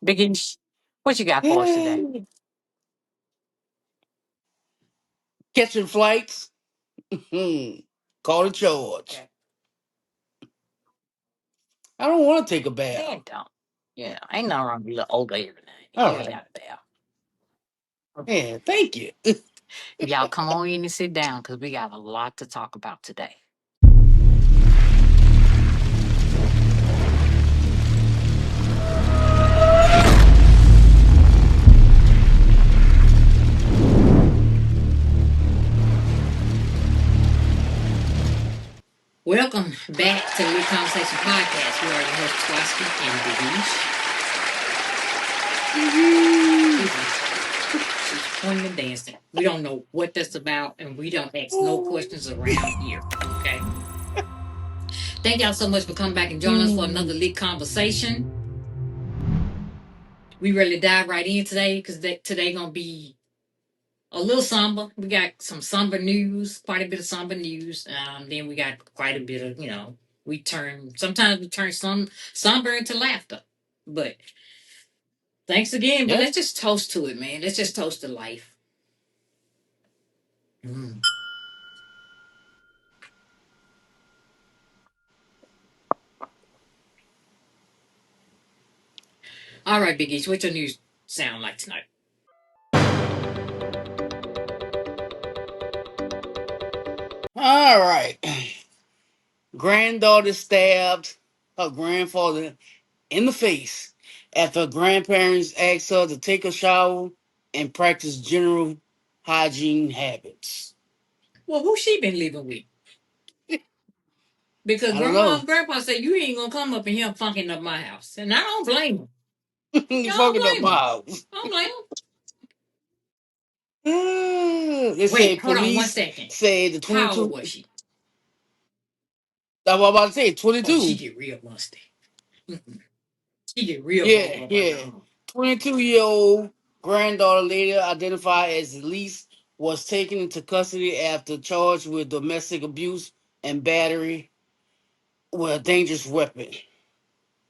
Biggie, what you got for us today? Catching flights. Call the charge. Okay. I don't want to take a bath. Yeah, don't. Yeah, ain't nothing wrong with a little old lady every now and then. All You ain't right. got a bath. Yeah, thank you. Y'all come on in and sit down because we got a lot to talk about today. Welcome back to the Lit Conversation Podcast. We are your hosts, Twiski and Big She's pointing and dancing. We don't know what that's about, and we don't ask no questions around here. Okay. Thank y'all so much for coming back and joining us for another Lit Conversation. We really dive right in today because today gonna be a little somber. We got some somber news, quite a bit of somber news. Then we got quite a bit of, sometimes we turn some somber into laughter. But thanks again. But Yeah. let's just toast to it, man. Let's just toast to life. Mm. All right, Biggie, what's your news sound like tonight? All right. Granddaughter stabbed her grandfather in the face after her grandparents asked her to take a shower and practice general hygiene habits. Well, who she been living with? Because I don't grandma know. and grandpa said you ain't gonna come up in here funking up my house. And I don't blame them. I You don't fucking up blame my them. house. I don't blame them. They Wait, said hold on one police second. said the How old 22. was she? I was about to say Oh, she 22. get real musty. Mm-mm. She get real Yeah, ball up like, yeah. 22-year-old granddaughter, later identified as Elise, was taken into custody after charged with domestic abuse and battery with a dangerous weapon.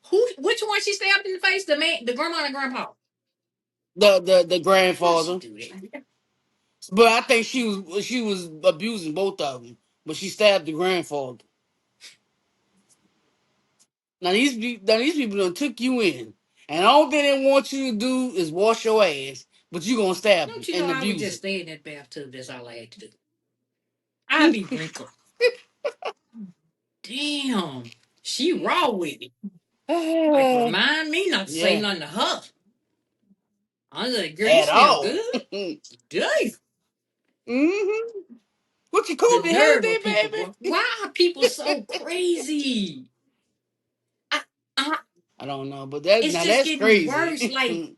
who? Which one she stabbed in the face? The man, the grandma and grandpa. The Why she grandfather, do that? but I think she was abusing both of them, but she stabbed the grandfather. Now these people done took you in, and all they want you to do is wash your ass, but you gonna stab them Don't you know and I would abuse just it. stay in that bathtub? That's all I had to do. I'd be wrinkled. Damn, she raw with it. Like remind me not to say Yeah, nothing to her. I was like, girl, you at smell all. good. Damn. Hmm. What you The called the nerve holiday, of people, baby? bro. Why are people so crazy? I, I, I don't know, but it's just that's getting worse. crazy. Like,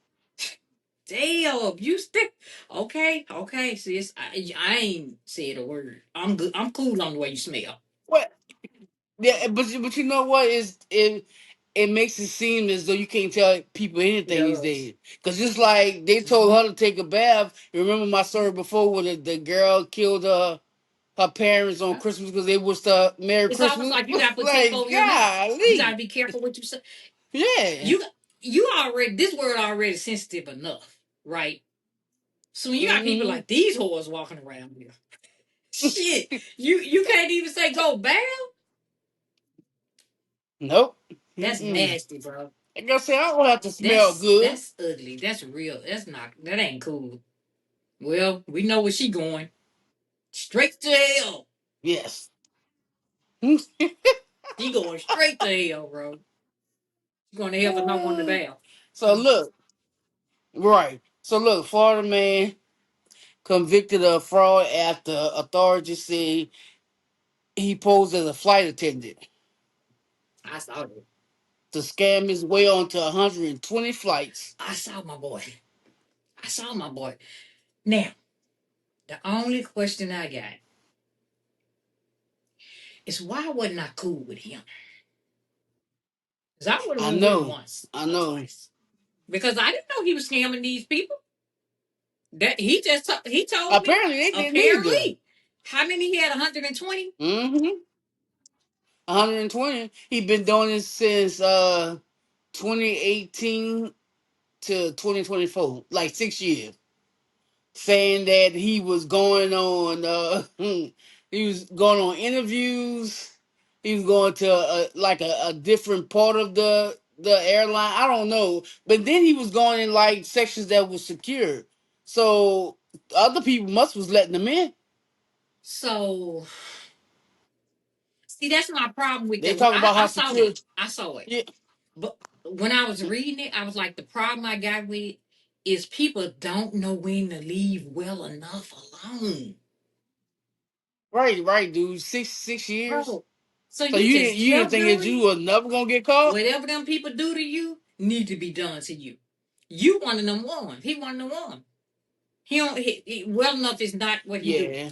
damn, you stick. Okay, sis. I ain't said a word. I'm good. I'm cool on the way you smell. What? Yeah, but you know what is it makes it seem as though you can't tell people It anything these does. days. Cause just like they told her to take a bath. Remember my story before where the girl killed her parents on Christmas because they wished her Merry It's almost Christmas. like you got to protect Like, over your mouth. You got to golly. be careful what you say. Yeah. You already this word already sensitive enough, right? So when you got people Hmm. like these whores walking around here, shit, you can't even say go bath. Nope. That's Mm-mm. nasty, bro. Like I said, I don't have to smell That's good. that's ugly. That's real. That's not. That ain't cool. Well, we know where she going. Straight to hell. Yes. She going straight to hell, bro. She going to hell for not wanting to bath. So look, right. So look, Florida man convicted of fraud after authorities say he posed as a flight attendant I saw it. to scam his way onto 120 flights. I saw my boy. I saw my boy. Now, the only question I got is why wasn't I cool with him? Because I would have I went with him know. once I or know. twice. Because I didn't know he was scamming these people. That he told me. Apparently they didn't either. Apparently, how many he had? 120. Mm-hmm. 120. He been doing this since 2018 to 2024, like 6 years, saying that he was going on he was going on interviews. He was going to like a different part of the airline. I don't know, but then he was going in like sections that was secure. So other people must was letting them in. So see, that's my problem with They that. When talking about I how saw it, secure. I saw it. Yeah, But when I was reading it, I was like, the problem I got with it is people don't know when to leave well enough alone. right, dude. Six years. Bro. So So you just you didn't kept think that doing you it? was never gonna get caught? Whatever them people do to you need to be done to you. You one of them one. He one of them one. He don't well enough is not what he do. Yeah.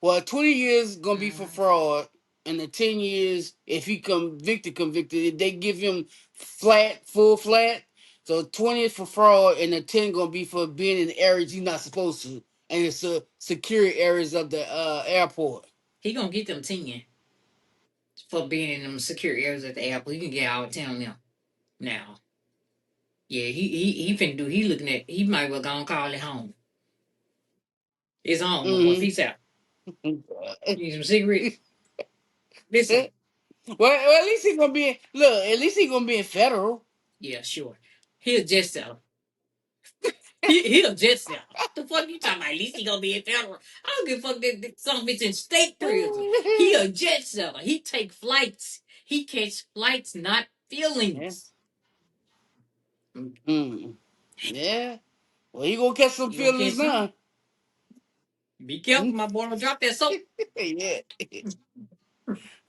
Well, 20 years gonna be for Mhm. fraud, and the 10 years if he convicted, if they give him flat, full flat. So 20 is for fraud, and the 10 gonna be for being in areas he's not supposed to, and it's security areas of the airport. He gonna get them 10 for being in them secure areas at the airport. You can get out of town now. Yeah, he finna do. He looking at. He might well go and call it home. It's home, mama. Mm-hmm. Peace out. You need some cigarettes? Listen. Well, at least he gonna be look. At least he gonna be in federal. Yeah, sure. He a jet seller. He a jet seller. The fuck you talking about? At least he gonna be in federal. I don't give a fuck that some bitch in state prison. He a jet seller. He take flights. He catch flights, not Yeah. feelings. Mm. Yeah. Well, he gonna catch some You gonna feelings catch some? now. Be careful, my boy. Don't drop that soap. Yeah.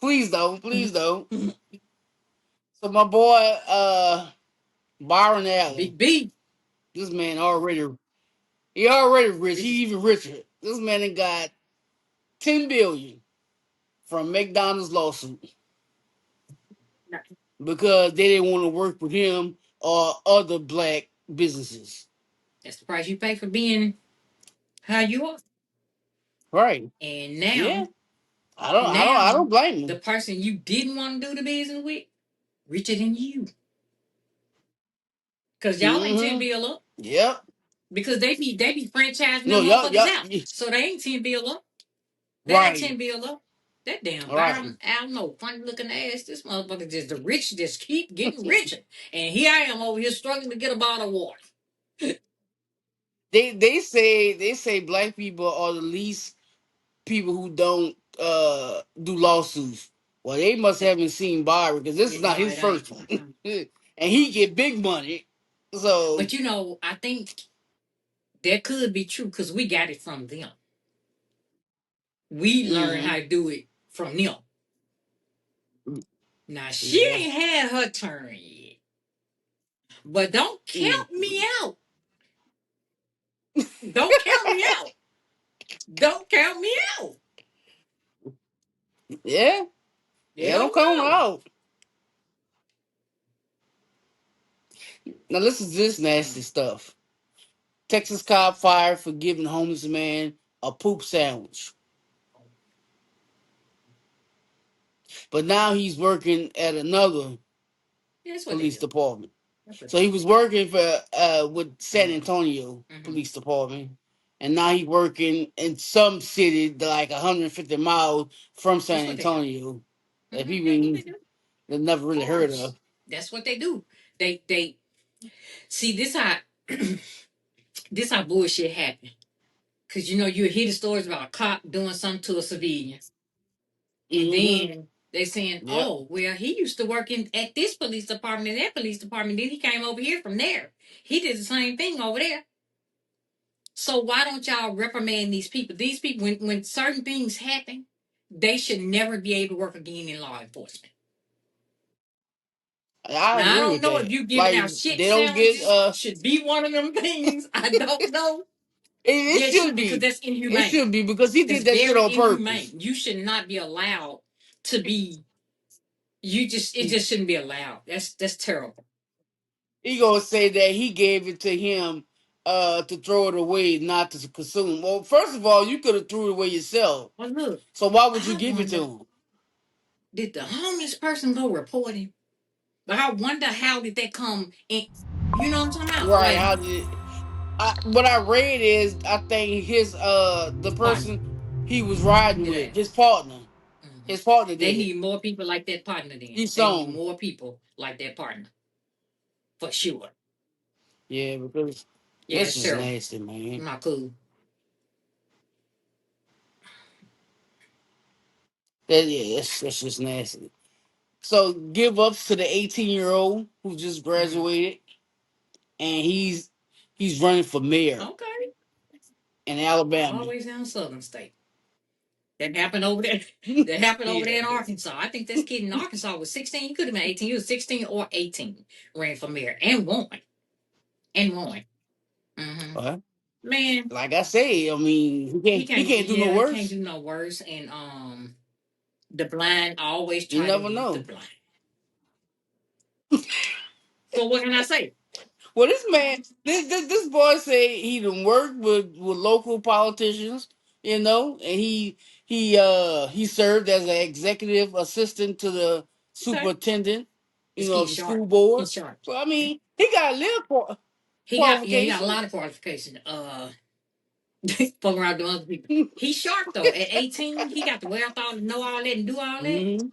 Please don't. Please don't. So my boy, Byron Allen, Big B. this man already rich. He Rich as even richer. This man done got 10 billion from McDonald's lawsuit because they didn't want to work with him or other black businesses. that's the price you pay for being how you are. Right. And Yeah. now, I now don't blame the him. person you didn't want to do the business with, richer than you. Cause y'all ain't 10 Mm-hmm. bill up. Yep. Because they be franchising No, them motherfuckers yup. out. So they ain't 10 bill up. They ain't Right. 10 bill up. That damn All right. Byron, I don't know, funny looking ass. This motherfucker just the rich just keep getting richer. And here I am over here struggling to get a bottle of water. They say black people are the least people who don't do lawsuits. Well, they must haven't seen Byron because this is You not know, his it ain't. first one, and he get big money. So, But I think that could be true because we got it from them. We learned how mm-hmm. to do it from them. Now she Yeah. ain't had her turn yet. But don't Mm. count me out. Don't count me out. Don't count me out. Yeah, They yeah, don't don't come know. out. Now listen to this nasty Mm. stuff. Texas cop fired for giving homeless man a poop sandwich, but now he's working at another Yeah, that's what they police do. department. That's what So they he do. was working for with San Mm-hmm. Antonio Mm-hmm. Police Department, and now he's working in some city like 150 miles from That's San what they do. Antonio that Mm-hmm. That's what people they do. that never Of really heard course. of. That's what they do. They see this how this how bullshit happen. Cause you hear the stories about a cop doing something to a civilian, and Mm-hmm. then they saying, Yep. "Oh, well, he used to work at this police department and that police department. Then he came over here from there. He did the same thing over there. So why don't y'all reprimand these people? These people, when certain things happen, they should never be able to work again in law enforcement. I Now I agree don't with know if that. you giving Like out shit they don't get sandwiches should be one of them things. I don't know. it Yeah, it should should be because be. that's It inhumane. should be because he That's did that shit very on purpose. inhumane. You should not be allowed to be. It just shouldn't be allowed. That's terrible. He gonna say that he gave it to him to throw it away, not to consume. Well, first of all, you could have threw it away yourself. Well, look, So why would you I give it to wonder, him? did the homeless person go report him? But I wonder how did that come in? You know what I'm talking about? Right? Like How did what I read is I think his the partner. person he was riding Did with that. Hmm. his partner They did it. need more people like that partner. Then He they need song. more people like that partner for sure. Yeah, because Yeah, that's it's just terrible. nasty, man. Not cool. That's just nasty. So give ups to the 18-year-old who just Hmm. graduated and he's running for mayor Okay. in Alabama. Always down southern state. That happened over there. That happened over Yeah. there in Arkansas. I think this kid in Arkansas was 16. He could have been 18. He was 16 or 18. Ran for mayor and won. And won. Hmm. Well, Man, like I say, I mean, he he can't. can't do no Yeah, he can't worse. do no worse. And the blind always You try to never use the know. blind. So what can I say? Well, this man, this boy say he done worked with local politicians, and he served as an executive assistant to the Okay, superintendent, this of kid's the sharp. school board. He's sharp. So I mean, he got a little He got a qualification. lot of qualifications. Fucking around doing other people. He's sharp though. At 18, he got the wherewithal to know all that and do all that. Hmm.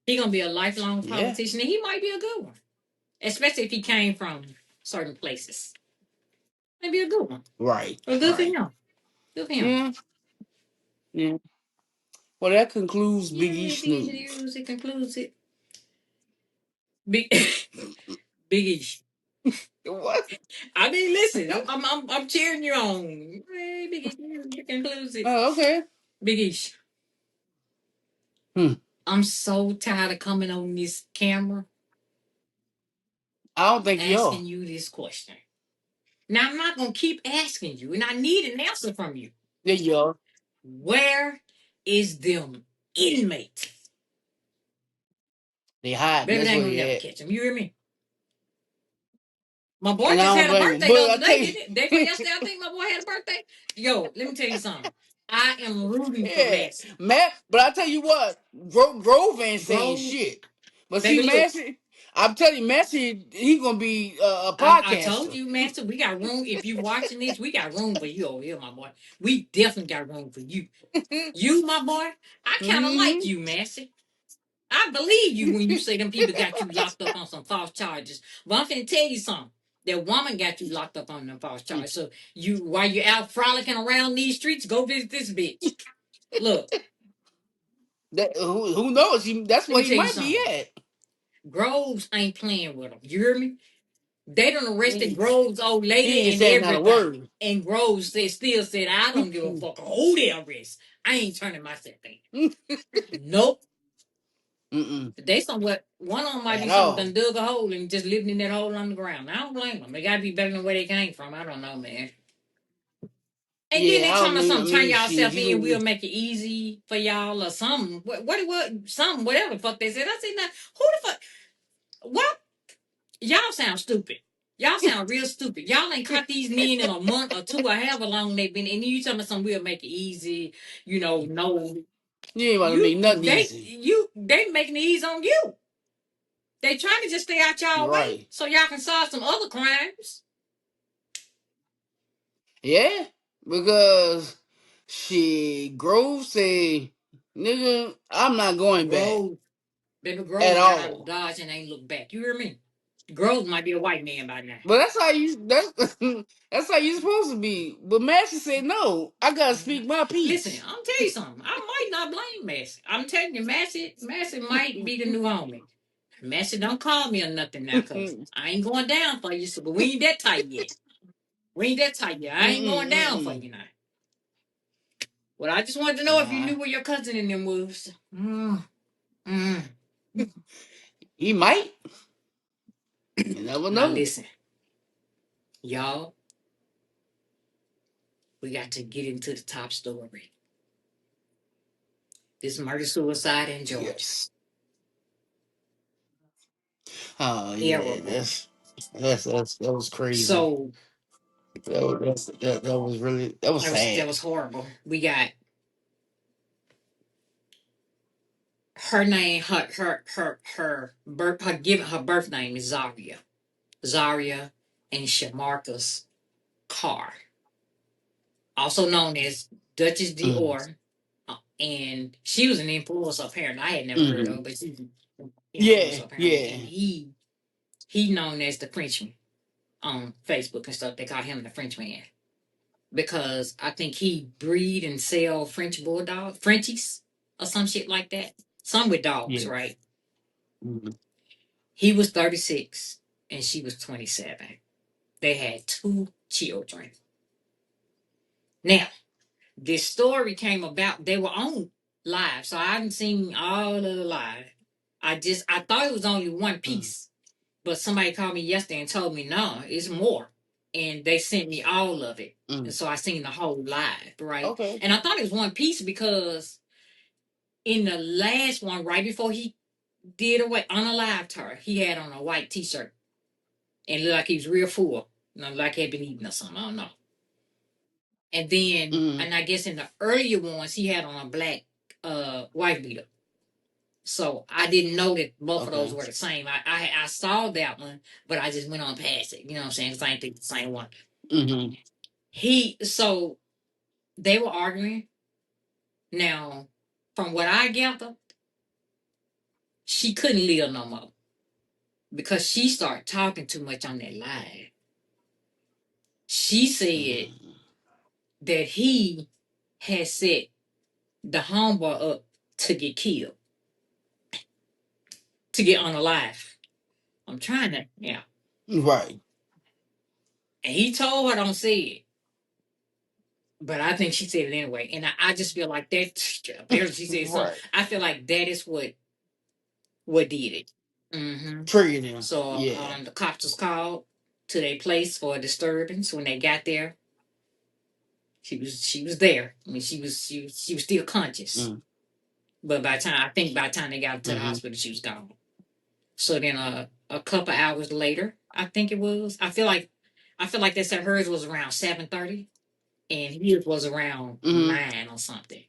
He gonna be a lifelong Yeah. politician, and he might be a good one, especially if he came from certain places. Maybe a good one. Right. Well, good for Right. him. Good for him. Yeah. Yeah. Well, that concludes Big Yeah, East these news. news it concludes it. Big Biggie. What? I mean, listen, I'm cheering you on. Hey, Biggie, it concludes it. Oh, okay. Biggie. Hmm. I'm so tired of coming on this camera I don't think you are. asking you this question. Now I'm not gonna keep asking you, and I need an answer from you. There you are. Where is them inmates? They hiding. Baby, they That's ain't where gonna they never at. catch them. You hear me? My boy And I just don't had a blame him. birthday But the I other tell day, you, didn't it? Day for yesterday, I think my boy had a birthday. Yo, let me tell you something. I am rooting for yeah, Massey. Matt. But I tell you what, Grove ain't saying Grove, shit. But see, baby, look, Massey, I'm telling you, Massey, he gonna be a I told podcaster. you, Master, we got room. If you watching this, we got room for you over here, my boy. We definitely got room for you. You, my boy, I kind of like Hmm. you, Massey. I believe you when you say them people got you locked up on some false charges. But I'm finna tell you something. That woman got you locked up on them false charges. So you, while you're out frolicking around these streets, go visit this bitch. Look, That who knows? That's let where me he tell you might be something. at. Groves ain't playing with them. You hear me? They done arrested He, Groves' old lady he ain't and saying not a everything. word. And Groves still said, I don't give a fuck who they arrest. I ain't turning myself in. Nope. Mm-mm, They somewhat one of them might be at something all. done dug a hole and just living in that hole underground. I don't blame them. They gotta be better than where they came from. I don't know, man. And then Yeah, they I don't talking about know. I something, turn mean, shit. yourself He in, we'll gonna make it easy for y'all or something. Something, whatever the fuck they said. I said, now, who the fuck? What? Y'all sound stupid. Y'all sound real stupid. Y'all ain't caught these men in a month or two or however long they've been. And you talking about something, we'll make it easy. No. you ain't about to make nothing easy. They making it easy on you. They trying to just stay out y'all way Right? so y'all can solve some other crimes. Yeah, because she Grove say, nigga, I'm not going back Grove, baby at Grove got out of all. Dodge and ain't looked back. You hear me? Grove might be a white man by now. But that's how you supposed to be. But Master said, no, I gotta speak my Listen, piece. I'm tell you something. I might not blame Massey. I'm telling you, Massey might be the new homie. Massey, don't call me or nothing now, cause Mm-mm, I ain't going down for you. So, but we ain't that tight yet. We ain't that tight yet. I ain't going down for mm-mm. you now. Well, I just wanted to know if you Nah, knew where your cousin in them was. Mm. he might. You never Now know. listen, y'all, we got to get into the top story. This murder suicide in Georgia. Yes. Oh yeah, Terrible. that was crazy. So That was really that was that sad. was horrible. We got her name, her birth name is Zaria and Shamarcus Carr, also known as Duchess Mm, Dior. And she was an influencer apparently. I had never heard of her, mm-hmm. but she's an Yeah, influencer apparently. yeah, And he known as the Frenchman on Facebook and stuff. They call him the Frenchman because I think he breed and sell French bulldog Frenchies or some shit like that. Some with dogs, yeah. right? Mm-hmm. He was 36 and she was 27. They had two children. Now, this story came about, they were on live, so I haven't seen all of the live. I thought it was only one piece, but somebody called me yesterday and told me no, it's more. And they sent me all of it. And Mm. so I seen the whole live, right? Okay. And I thought it was one piece because in the last one, right before he did away unalived her, he had on a white t-shirt and looked like he was real full. Like he had been eating or something. I don't know. And then, Mm-hmm. and I guess in the earlier ones, he had on a black wife beater. So I didn't know that both of those Okay. were the same. I saw that one, but I just went on past it. You know what I'm saying? Because I didn't think the same one. Mm-hmm. So they were arguing. Now, from what I gather, she couldn't live no more because she started talking too much on that live. She said Mm-hmm. that he had set the homeboy up to get killed, to get unalive. I'm trying to, yeah. Right. And he told her don't say it. But I think she said it anyway. And I just feel like that apparently she said something. Right. I feel like that is what did it. Triggered him. So Yeah. the cops was called to their place for a disturbance. When they got there, she was there. I mean she was still conscious. Mm. But by the time they got her to the Mm-hmm. hospital, she was gone. So then a couple hours later, I think it was. I feel like they said hers was around 7:30 and his was around Mm-hmm. 9 or something.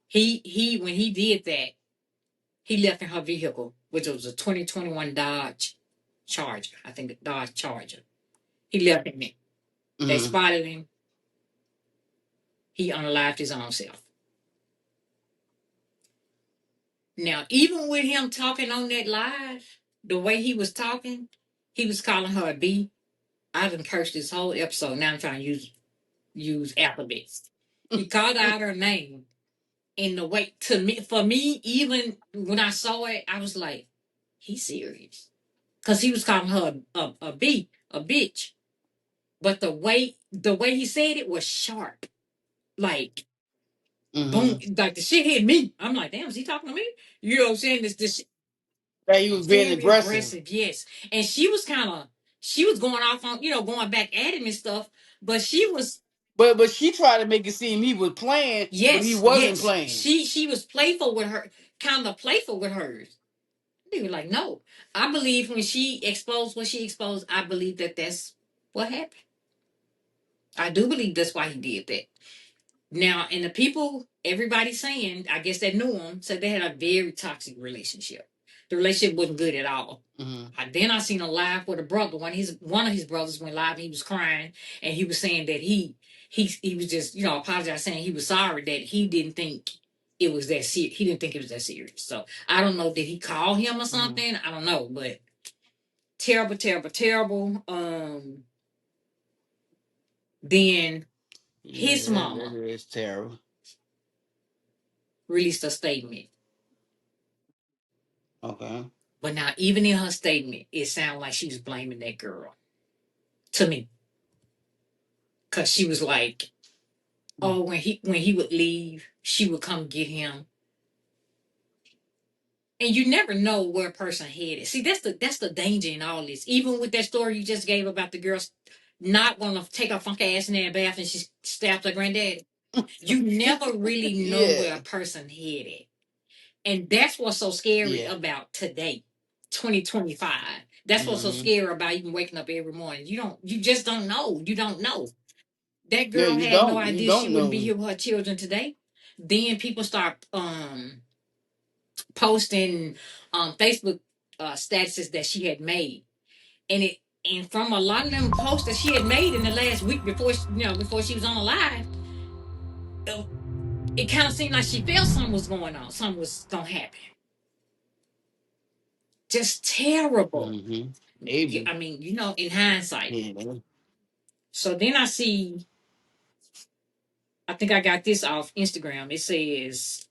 He when he did that, he left in her vehicle, which was a 2021 Dodge Charger. I think a Dodge Charger. He left in it. They Mm-hmm. spotted him. He unalived his own self. Now, even with him talking on that live, the way he was talking, he was calling her a B. I done cursed this whole episode. Now I'm trying to use alphabets. He called out her name in the way to me for me, even when I saw it, I was like, he's serious. Because he was calling her a B, a bitch. But the way he said it was sharp. Like boom, Mm-hmm. like the shit hit me. I'm like, damn, is he talking to me? You know what I'm saying? This That he was being very aggressive. aggressive, yes. And she was going off on, going back at him and stuff. But she was, But she tried to make it seem he was playing, but he yes, wasn't yes. playing. She was playful with her, kind of playful with hers. They were like, no. I believe when she exposed what she exposed, I believe that that's what happened. I do believe that's why he did that. Now, and the people, everybody saying, I guess that knew him, said they had a very toxic relationship. The relationship wasn't good at all. Mm-hmm. Then I seen a live with a brother. One of his brothers went live. And he was crying, and he was saying that he was just apologizing, saying he was sorry that he didn't think it was that serious. He didn't think it was that serious. So I don't know. Did he call him or Mm-hmm. something? I don't know, but terrible, terrible, terrible. Then Yeah, his that mama is terrible. released a statement. Okay. But now, even in her statement, it sounded like she was blaming that girl to me, because she was like, "Oh, when he would leave, she would come get him." And you never know where a person headed. See, that's the danger in all this. Even with that story you just gave about the girl not want to take her funk ass in that bath and she stabbed her granddad. You never really know where a Yeah. person headed. And that's what's so scary Yeah. about today, 2025. That's what's so Mm-hmm. scary about even waking up every morning. You just don't know. You don't know. That Yeah, girl you had no don't. You idea she don't wouldn't be know. here with her children today. Then people start posting Facebook statuses that she had made, and it and from a lot of them posts that she had made in the last week before before she was on a live, it kind of seemed like she felt something was going on, something was gonna happen. Just terrible. Mm-hmm. Maybe. I mean, in hindsight. Yeah. So then I see, I think I got this off Instagram. It says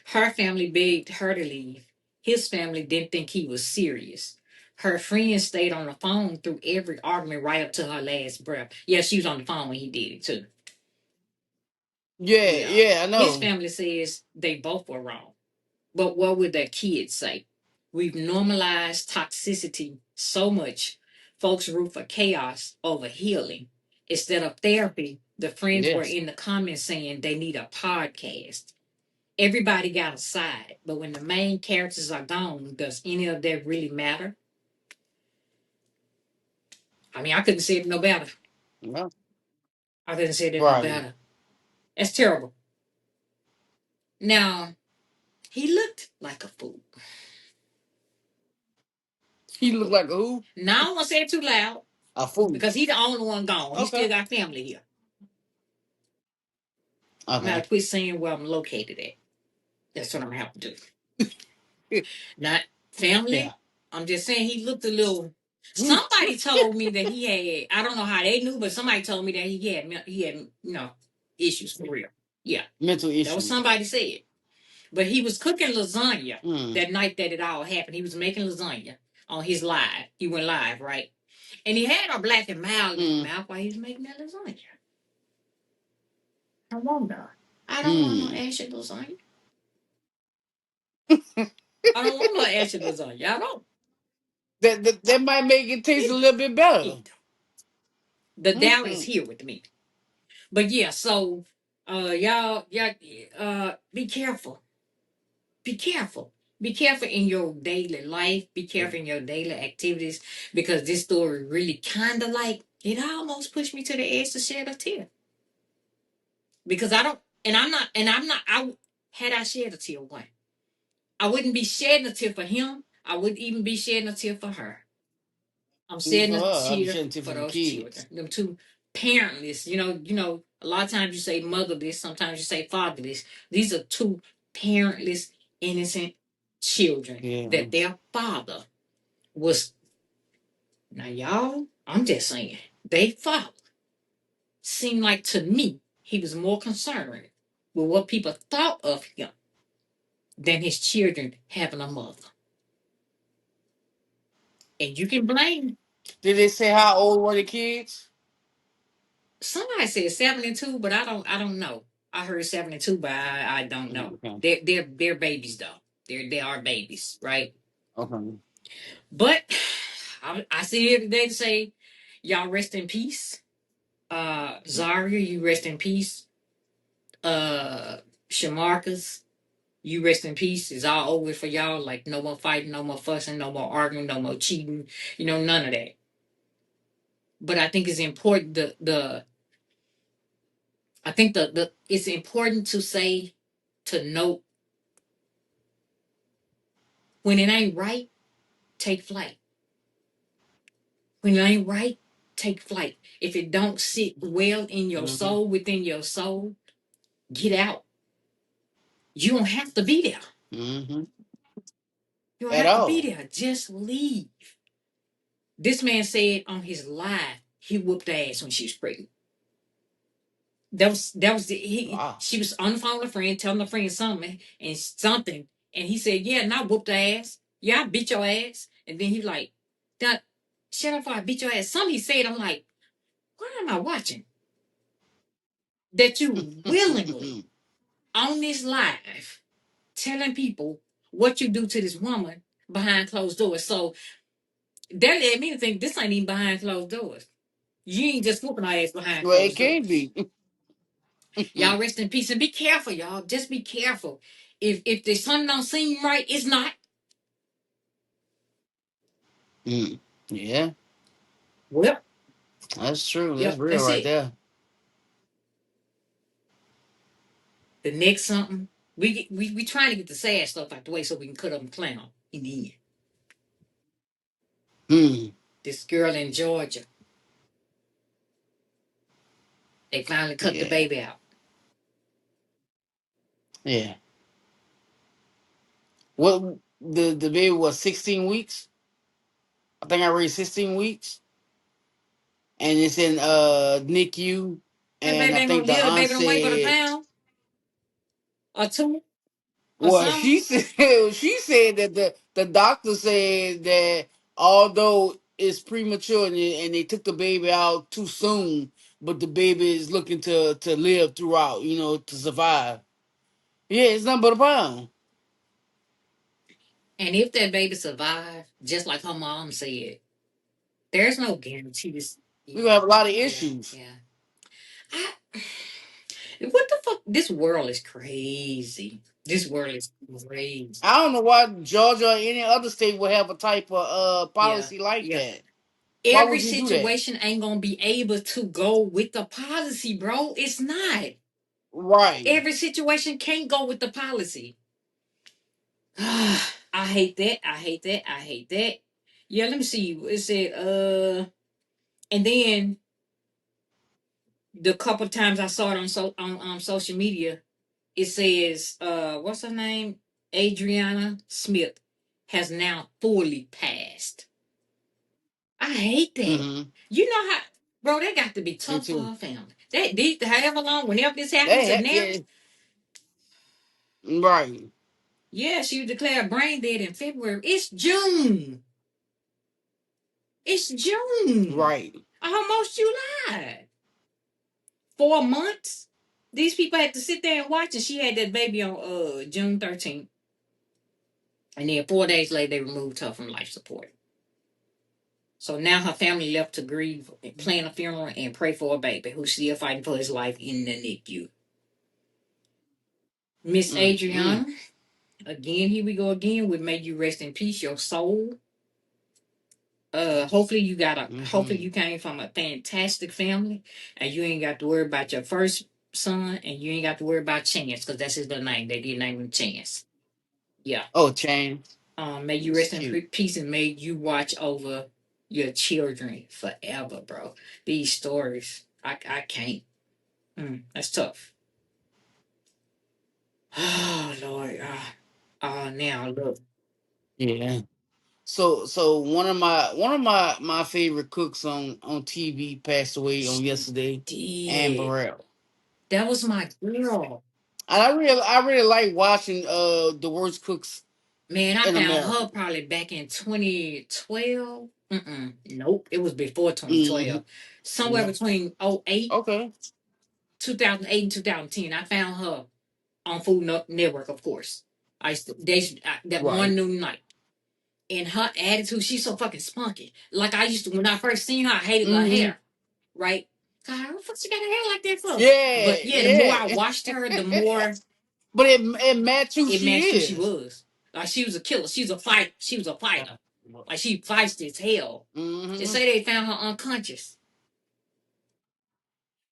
her family begged her to leave. His family didn't think he was serious. Her friends stayed on the phone through every argument right up to her last breath. Yeah, she was on the phone when he did it too. Yeah, Yeah. yeah, I His know. family says they both were wrong. But what would their kids say? We've normalized toxicity so much, folks root for chaos over healing. Instead of therapy, the friends were Yes. in the comments saying they need a podcast. Everybody got a side, but when the main characters are gone, does any of that really matter? I mean, I couldn't say it no better. Yeah. I couldn't say it no Right. better. That's terrible. Now, he looked like a fool. He looked like a who? Now, I don't want to say it too loud A fool. because he's the only one gone. He Okay. still got family here. I'm going Okay. to quit saying where I'm located at. That's what I'm going to have to do. Not Yeah. family. I'm just saying he looked a little. Somebody told me that he had. I don't know how they knew, but somebody told me that he had issues for real. Yeah, Mental that was issues. somebody said. But he was cooking lasagna Mm. that night that it all happened. He was making lasagna on his live. He went live, right? And he had a black and mild in his Mm. mouth while he was making that lasagna. I wonder. I don't want no Mm. ashy lasagna. I don't want no ashy lasagna. I don't. That might make it taste a It, little bit better. it, the doubt is Mm-hmm. here with me. But yeah, so y'all, be careful. Be careful. Be careful in your daily life. Be careful in your daily activities because this story really kind of like it almost pushed me to the edge to shed a tear because I don't, and I'm not. Had I shed a tear one, I wouldn't be shedding a tear for him. I wouldn't even be shedding a tear for her. I'm Even shedding for a her, I'll be tear shedding tears for for the those children, kids. them two parentless. A lot of times you say motherless, sometimes you say fatherless. These are two parentless, innocent children Yeah. that their father was. Now, y'all, I'm just saying, they father seemed like to me he was more concerned with what people thought of him than his children having a mother. And you can blame. Did they say how old were the kids? Somebody said 72, but I don't know. I heard 72, but I don't know. Okay. They're babies though. They are babies, right? Okay. But I see here today to say, y'all rest in peace. Zaria, you rest in peace. Uh Shamarcus, you rest in peace. It's all over for y'all. Like no more fighting, no more fussing, no more arguing, no more cheating, none of that. But I think it's important the I think the it's important to say, to note, when it ain't right, take flight. When it ain't right, take flight. If it don't sit well in your Mm-hmm. soul, within your soul, get out. You don't have to be there. Mm-hmm. You don't At have to be all. there. Just leave. This man said on his live he whooped her ass when she was pregnant. That was Wow. she was on the phone with a friend, telling a friend something, and he said, "Yeah, and I whooped her ass. Yeah, I beat your ass." And then he like, "That shut up, or I beat your ass." Something he said, I'm like, "What am I watching? That you willingly on this live telling people what you do to this woman behind closed doors." So that led me to think this ain't even behind closed doors. You ain't just whooping our ass behind Well, it closed can doors. be. Y'all rest in peace and be careful, y'all. Just be careful. If there's something don't seem right, it's not. Mm. Yeah, Well, that's true. That's yep, real that's right it. there. The next something. We trying to get the sad stuff out the way so we can cut up and clown in the end. Hmm. This girl in Georgia, they finally cut the Yeah. baby out. Yeah. What the baby was 16 weeks? I think I read 16 weeks. And it's in NICU. That And baby I ain't gonna think the live. The aunt baby don't weigh but a said, pound or two or well, something. she said she said that the doctor said that although it's premature and they took the baby out too soon, but the baby is looking to live throughout, to survive. Yeah, it's nothing but a pound. And if that baby survived, just like her mom said, there's no guarantees. We're gonna Yeah, have a lot of yeah, issues. yeah. I, what the fuck? This world is crazy. This world is crazy. I don't know why Georgia or any other state would have a type of Yeah, policy like yeah. that. Why Every would you do that? situation ain't gonna be able to go with the policy, bro. It's not. Right. Every situation can't go with the policy. I hate that. I hate that. I hate that. Yeah, let me see. It said, and then the couple times I saw it on social media, it says, what's her name? Adriana Smith has now fully passed. I hate that. Mm-hmm. You know how, bro, that got to be Me tough for too. her family. That these, however long, whenever this happened to now, Yeah. Right. yeah, she was declared brain dead in February. It's June. It's June. Right. Almost July. 4 months. These people had to sit there and watch, and she had that baby on June 13th. And then 4 days later, they removed her from life support. So now her family left to grieve, plan a funeral, and pray for a baby who's still fighting for his life in the NICU. Miss Mm-hmm. Adriana, again, here we go again with may you rest in peace, your soul. Hopefully Mm-hmm. you came from a fantastic family and you ain't got to worry about your first son and you ain't got to worry about Chance because that's his little name. They did name him Chance. Yeah. Oh, Chance. May you It's rest in cute. peace and may you watch over your children forever, bro. These stories, I can't. That's tough. Oh Lord. Now look. Yeah. So one of my favorite cooks on TV passed away on She yesterday, Anne did. Burrell. That was my girl. And I really like watching the worst cooks Man, I in found America. her probably back in 2012. Nope, it was before Mm-hmm. 2012. Somewhere between '08, Okay. 2008 and 2010. I found her on Network, of course. That one Right. noon night. And her attitude, she's so fucking spunky. Like I used to, when I first seen her, I hated her Mm-hmm. hair, right? God, what the fuck she got her hair like that for? Yeah, But yeah, the more I yeah. watched her, the more But it matched who it she matched who she is. was. Like she was a killer. She was a fight. She was a fighter. Like she feisty as hell. They Mm-hmm. say they found her unconscious.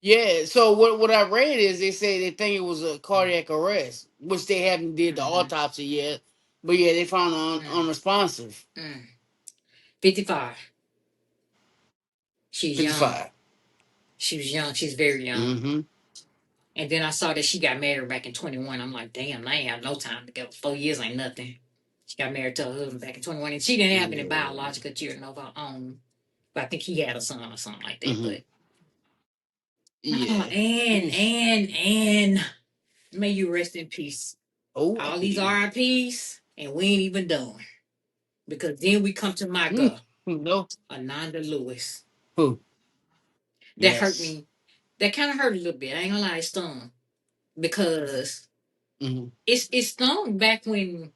Yeah. So what I read is they say they think it was a cardiac arrest, which they haven't did the Mm-hmm. autopsy yet. But yeah, they found her Mm. unresponsive. Mm. 55. She's young. 55. She was young. She's very young. Mm-hmm. And then I saw that she got married back in 21. I'm like, damn, I ain't have no time to go. 4 years ain't nothing. She got married to her husband back in 21. And she didn't have any Yeah. biological children of her own. But I think he had a son or something like that. Mm-hmm. But oh, Yeah. Oof. and may you rest in peace. Oh, All these RIPs, and we ain't even done. Because then we come to my girl, no. Ananda Lewis. Who? That hurt Yes. me. That kind of hurt a little bit. I ain't gonna lie, it stung. Because Mm-hmm. it stung back when,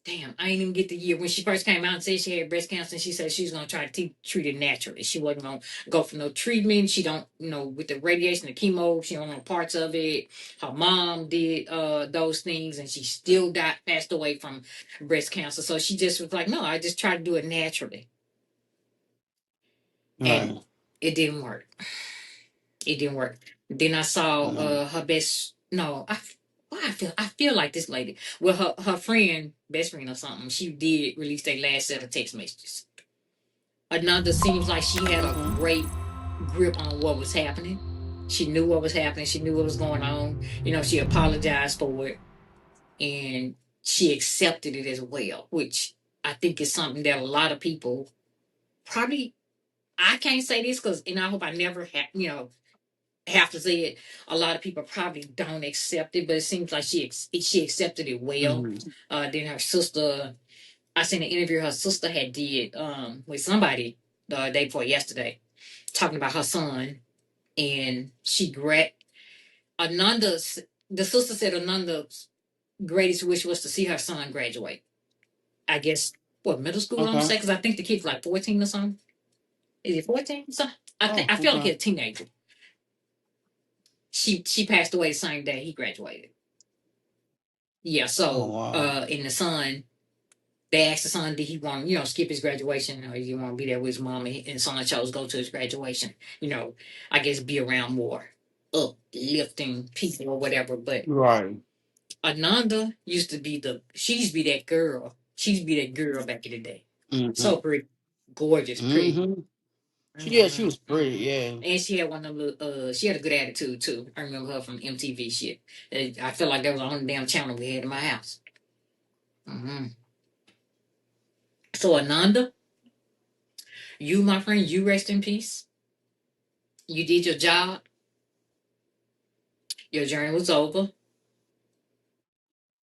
damn, I ain't even get the year when she first came out and said she had breast cancer. And she said she was gonna try to treat it naturally. She wasn't gonna go for no treatment. She don't, with the radiation, the chemo, she don't know parts of it. Her mom did those things, and she still passed away from breast cancer. So she just was like, no, I just try to do it naturally, and Right. it didn't work. It didn't work. Then I saw No. her best. No, why I feel like this lady. Well, her friend, best friend or something, she did release their last set of text messages. Another seems like she had a Mm-hmm. great grip on what was happening. She knew what was happening. She knew what was going on. She apologized for it and she accepted it as well, which I think is something that a lot of people probably. I can't say this because, and I hope I never have to say it. A lot of people probably don't accept it, but it seems like she accepted it well. Mm-hmm. Then her sister, I seen an interview her sister had did with somebody the day before yesterday, talking about her son, and Ananda's the sister said Ananda's greatest wish was to see her son graduate. I guess what middle school? I'm gonna Okay. say because I think the kid's like 14 or something. Is it 14? So Oh, I feel like okay. he's a teenager. She passed away the same day he graduated. Yeah, Oh, so wow. in the son, they asked the son, did he want skip his graduation or did he want to be there with his mom? And the son chose to go to his graduation. I guess be around more uplifting people or whatever. But Right. Ananda she used to be that girl. She used to be that girl back in the day. Mm-hmm. So pretty, gorgeous, pretty. Mm-hmm. Yeah, she Mm-hmm, was pretty. mm-hmm. Yeah. And she had one of them she had a good attitude too. I remember her from MTV shit. I felt like that was the only damn channel we had in my house. Mm-hmm. So Ananda, you, my friend, you rest in peace. You did your job. Your journey was over,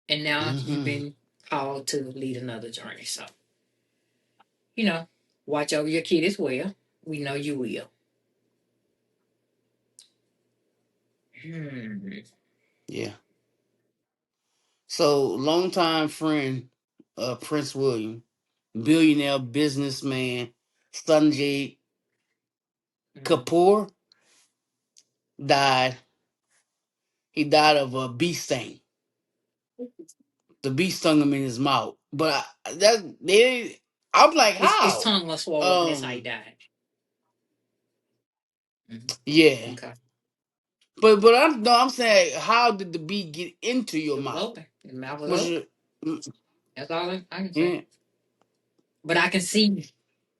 and now you've Mm-hmm. been called to lead another journey. So you know, watch over your kid as well. We know you will. Hmm. Yeah. So, longtime friend, Prince William, billionaire businessman, Sanjay Hmm. Kapoor died. He died of a bee sting. The bee stung him in his mouth. But I'm like, His how? tongue was swollen open. That's how he Um, died. Hmm. yeah. Okay. But I'm no, I'm saying, how did the bee get into your It was mouth? open. His mouth was Was open. it? Mm, That's all I can say. Yeah, But I can see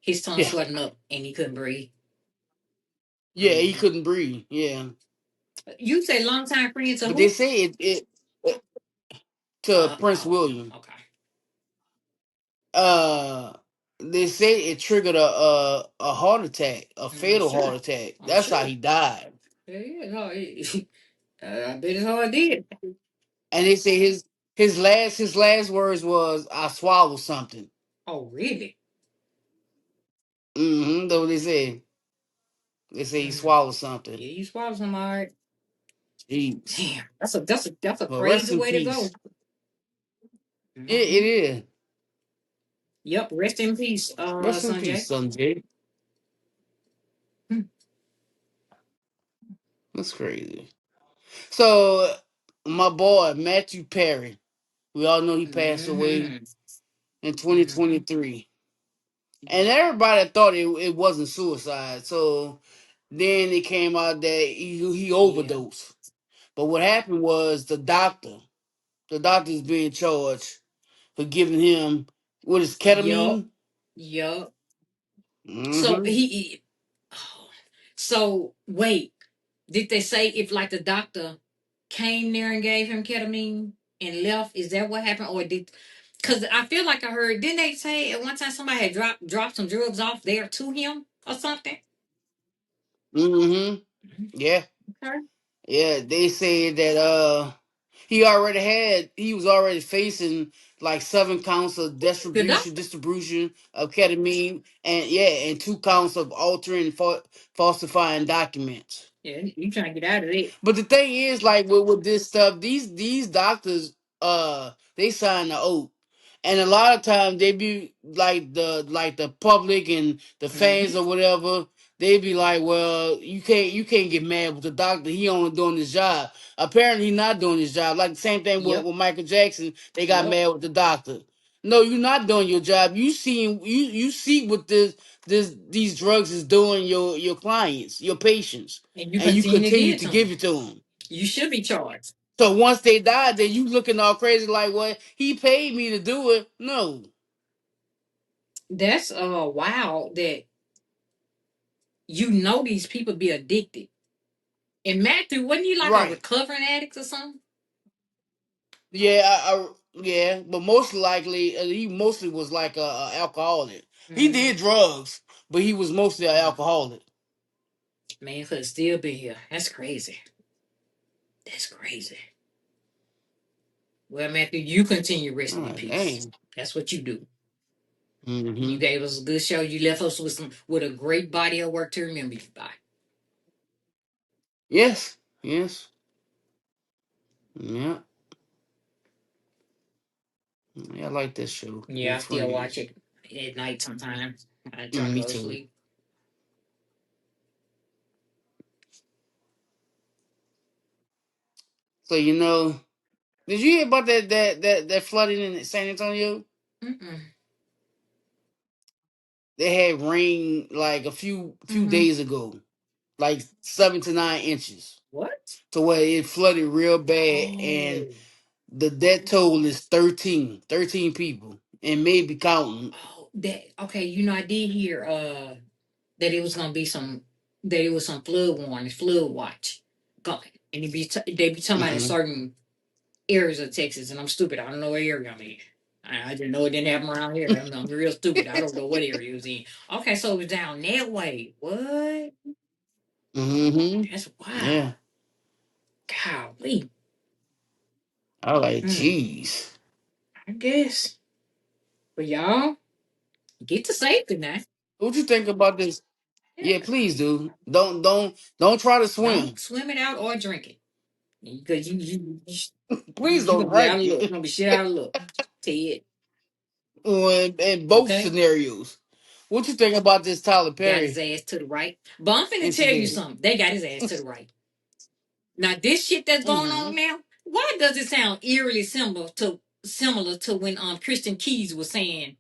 his tongue yeah, swelling up and he couldn't breathe. yeah. He Hmm. couldn't breathe. Yeah, You say longtime friend to but they who? say it to Prince Oh, William. okay. Uh, they say it triggered a heart attack, a I'm fatal sure. heart attack. I'm That's how sure. he died. Yeah, yeah, no, I bet his heart did. And they say his last words was, "I swallowed something." Oh, really? Mm-hmm. That's what they say. They say he Mm. swallowed something. Yeah, you swallowed some heart. Jeez. Damn, that's a Well, rest crazy in way to peace. go. It Hmm. is. Yep. Rest in peace, Rest in peace, Sanjay. Sanjay. Hmm. That's crazy. So, my boy Matthew Perry, we all know he passed away Mm-hmm. in Mm-hmm. 2023, and everybody thought it wasn't suicide. So then it came out that he Yeah. overdosed. But what happened was the doctor is being charged for giving him what is Yup. ketamine. Yup. So Mm-hmm. oh. So wait, did they say if like the doctor came there and gave him ketamine and left? Is that what happened, or did? Because I feel like I heard. Didn't they say at one time somebody had dropped some drugs off there to him or something? Mm-hmm. Mhm. Yeah. Okay. Yeah, they said that he was already facing like 7 counts of The distribution doctor. distribution of ketamine, and yeah, and 2 counts of altering and falsifying documents. Yeah, you trying to get out of it? But the thing is, like with this stuff, these doctors, they sign the oath, and a lot of times they be like the public and the Mm-hmm. fans or whatever. They be like, well, you can't get mad with the doctor. He only doing his job. Apparently, he not doing his job. Like the same thing with, Yep. with Michael Jackson. They got Yep. mad with the doctor. No, you're not doing your job. You see what these drugs is doing your clients, your patients, And you and you continue to continue get it to to give him. it to them. You should be charged. So once they died, then you looking all crazy like, well, he paid me to do it. No. That's wow that you know these people be addicted. And Matthew, wasn't he like a Right. recovering addict or something? Yeah, yeah, but most likely he mostly was like a alcoholic. He Mm-hmm. did drugs, but he was mostly an alcoholic. Man could still be here. That's crazy. That's crazy. Well, Matthew, you continue resting in Oh, peace. dang. That's what you do. You Mm-hmm. gave us a good show. You left us with a great body of work to remember you by. Yes. Yes. Yeah. Yeah, I like this show. Yeah, We're I still watch friends. it at night sometimes. I try to Me go to too. sleep. So did you hear about that flooding in San Antonio? Mm-mm. They had rain like a few Mm-hmm. days ago, like 7 to 9 inches, What? to where it flooded real bad, and Oh, the death toll is 13 people, and maybe counting. oh, that okay. I did hear that it was gonna be that it was some flood warning, flood watch, and they be talking about a Hmm. certain areas of Texas, and I'm stupid. I don't know what area I'm in. I didn't know it didn't happen around here. I'm real stupid. I don't know what area it was in. Okay, so it was down that way. What? Hmm. That's wow. Yeah, Golly. I was like, Hmm. jeez. I guess. But y'all, get to safety now. What you think about this? Yeah. Yeah, please do. Don't try to Don't swim. swim it out or drink it. Because Please you don't gonna be out drink of luck. You're it. gonna be shit out of luck. Tell you it. In both Okay? scenarios. What you think about this Tyler Got his Perry ass to the right. But I'm finna tell you incident? something. They got his ass to the right. Now this shit that's going Hmm. on now, why does it sound eerily similar to when Christian Keys was saying,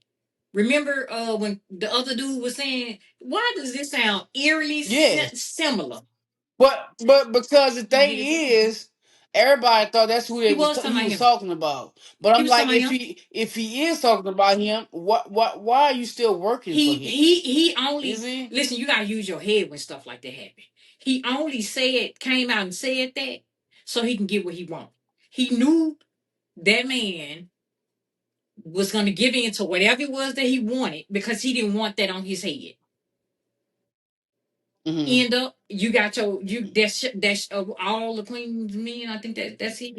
remember when the other dude was saying, why does this sound eerily Yeah, similar? but because the You thing get it? is, everybody thought that's who He was talking he about was him. talking about. But He I'm was like, talking about him. if he is talking about him, why are you still working for him? He Is only he? listen. You gotta use your head when stuff like that happen. He only came out and said that so he can get what he want. He knew that man was going to give in to whatever it was that he wanted because he didn't want that on his head. Hmm. End up, you got that's all the queen's men. I think that's it.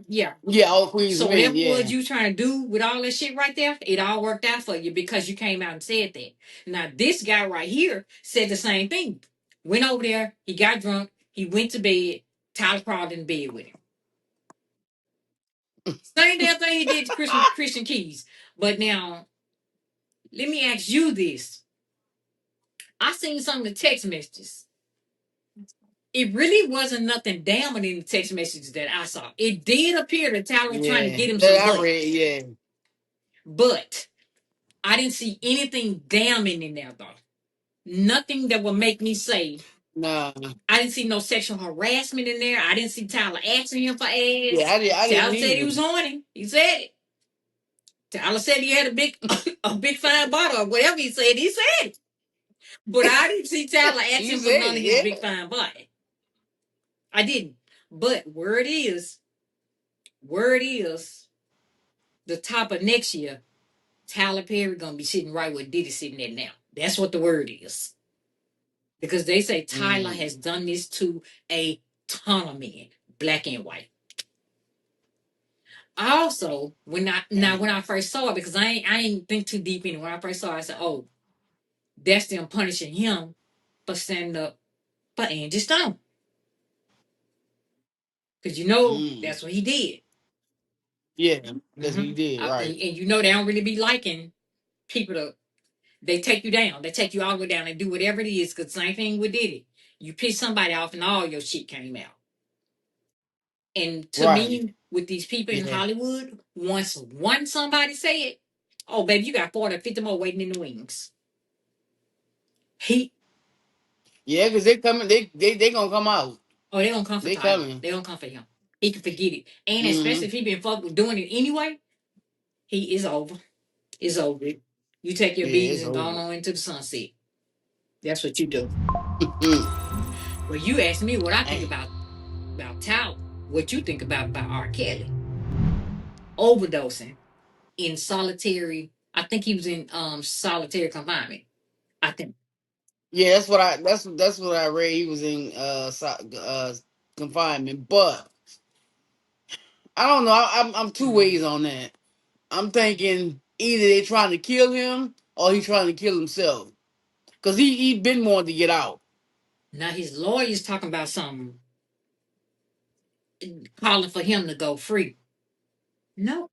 Yeah. Yeah, all Queens So men. whatever it was Yeah. you trying to do with all that shit right there, it all worked out for you because you came out and said that. Now this guy right here said the same thing. Went over there, he got drunk, he went to bed. Tyler crawled in bed with him. Same damn thing he did to Christian Keys. But now, let me ask you this. I seen some of the text messages. It really wasn't nothing damning in the text messages that I saw. It did appear that Tyler was trying to Yeah, get him some that I butt, read. Yeah. but I didn't see anything damning in there though. Nothing that would make me say Nah. I didn't see no sexual harassment in there. I didn't see Tyler asking him for Yeah, ass. I didn't Tyler said he either. was on him. He said it. Tyler said he had a big, a big fine bottle or whatever he said. He said it. But I didn't see Tyler He asking for said none of his it. big fine body. I didn't. But word is, the top of next year, Tyler Perry gonna be sitting right where Diddy sitting at now. That's what the word is. Because they say Yeah. Tyler has done this to a ton of men, black and white. Also, when I Dang. first saw it, because I ain't think too deep in it. When I first saw it, I said, "Oh, that's them punishing him for standing up for Angie Stone." Because Mm. that's what he did. Yeah, that's what he Hmm did. Right. and they don't really be liking people to. They take you down. They take you all the way down and do whatever it is. Because same thing with Diddy. You piss somebody off and all your shit came out. And to Right. me, with these people in Yeah. Hollywood, once somebody say it, oh baby, you got 40 or 50 more waiting in the wings. He Yeah, because they coming. They gonna come out. they gonna come for They Tyler. coming. They gonna come for him. He can forget it. And especially Mm-hmm. if he been fucked with doing it anyway, he is over. It's over. You take your Yeah, beatings it's and go over. on into the sunset. That's what you do. Mm. Well, you asked me what I think Dang. about Tyler. What you think about R. Kelly overdosing in solitary? I think he was in solitary confinement. I think. Yeah, that's what I read. He was in confinement, but I don't know. I'm two Mm. ways on that. I'm thinking either they trying to kill him or he trying to kill himself because he been wanting to get out. Now his lawyer's talking about something, calling for him to go free. No,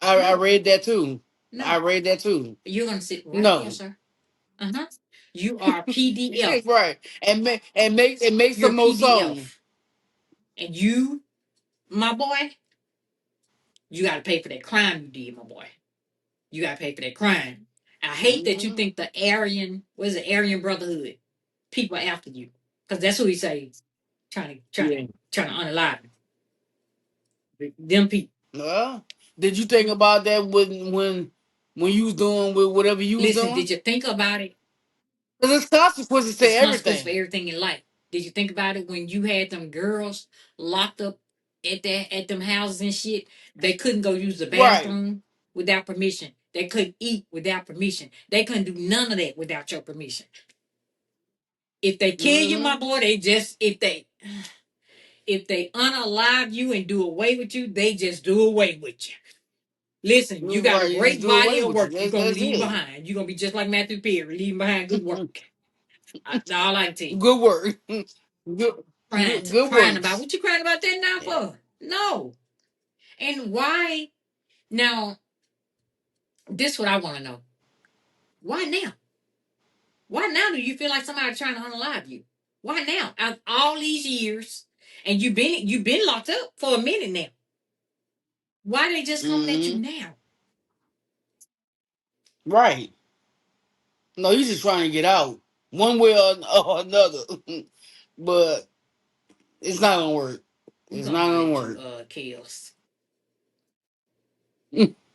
I no, read that too. I no. read that too. You're gonna sit right there, No, sir. Uh huh. You are PDF. right, and make You're some more songs. PDF, and you, my boy, you got to pay for that crime you did, my boy. You got to pay for that crime. I hate that you Hmm. think the Aryan, what is it, Aryan Brotherhood, people after you, because that's what he say, Yeah. trying to unalive them people. Well, did you think about that when you was doing with whatever you was Listen, doing? did you think about it? Because there's consequences to It's consequence for everything. everything in life. Did you think about it when you had them girls locked up at them houses and shit? They couldn't go use the Right. bathroom without permission. They couldn't eat without permission. They couldn't do none of that without your permission. If they kill you, my Hmm. boy, they just if they unalive you and do away with you, they just do away with you. Listen, you got a Right. You just great do body away of with you. work you're gonna That's leave it. behind. You're gonna be just like Matthew Perry, leaving behind good work. That's all I can tell you. Good work. Good, good Crying about works. what you crying about that now Yeah. for? No. And why now? This what I want to know. Why now? Why now do you feel like somebody trying to unalive you? Why now? Out all these years, and you've been locked up for a minute now. Why they just coming at you Hmm. now? Right. No, he's just trying to get out one way or another. But it's not gonna work. We're It's gonna not holler gonna at you, work. Chaos.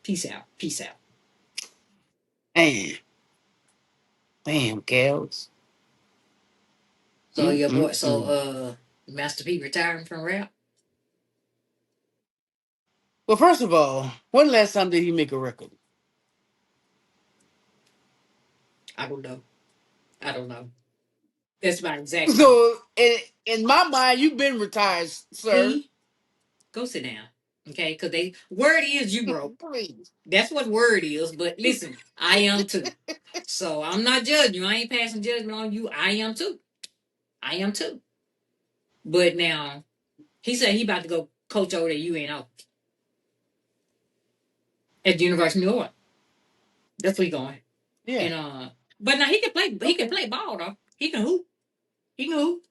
Peace out. Peace out. Damn. Damn, Kels. So your boy, so Mm. Master P retiring from rap. Well, first of all, when last time did he make a record? I don't know. I don't know. That's my exact thought. So, in my mind, you've been retired, sir. P, go sit down. Okay, because they word is you broke. Please. That's what word is. But listen, I am too. So I'm not judging you. I ain't passing judgment on you. I am too. I am too. But now he said he about to go coach over at UNO at the University of New York. That's where he going. Yeah. And but now he can play. He can Okay. play ball though. He can hoop. He can hoop.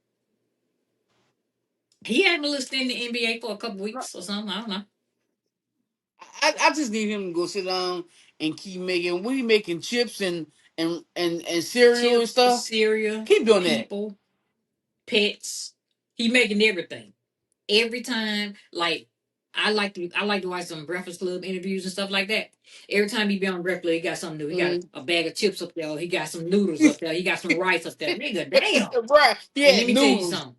He had a little stint in the NBA for a couple weeks or something. I don't know. I just need him to go sit down and keep making. What he making chips and cereal and Chips, stuff. cereal, Keep doing that. people, pets. He making everything. Every time, like I like to watch some Breakfast Club interviews and stuff like that. Every time he be on Breakfast Club, he got something new. He got Mm. a bag of chips up there. He got some noodles up there. He got some rice up there. Nigga, damn. Right. And Yeah. let me tell you Noodles. something.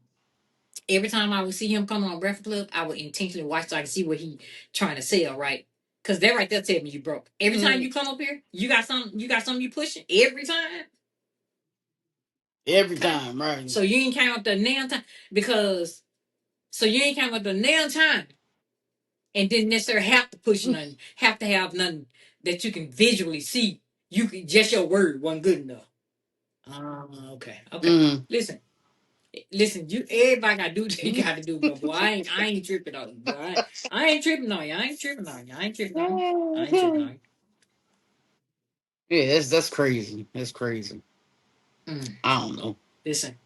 Every time I would see him coming on Breakfast Club, I would intentionally watch so I can see what he trying to sell, right? Cause that right there tell me you broke. Every time Mm. you come up here, you got something you pushing every time. Every Okay. time, right? So you ain't came up the nail time because so you ain't came up the nail time and didn't necessarily have to push nothing, have to have nothing that you can visually see. You can just your word wasn't good enough. Okay, okay. Mm. Listen. You everybody got to do what they got to do, but boy, I ain't tripping on you, boy. I ain't tripping on you. I ain't tripping on you. I ain't tripping on you. I ain't tripping on Yeah, that's crazy. That's crazy. you. I don't know. Listen,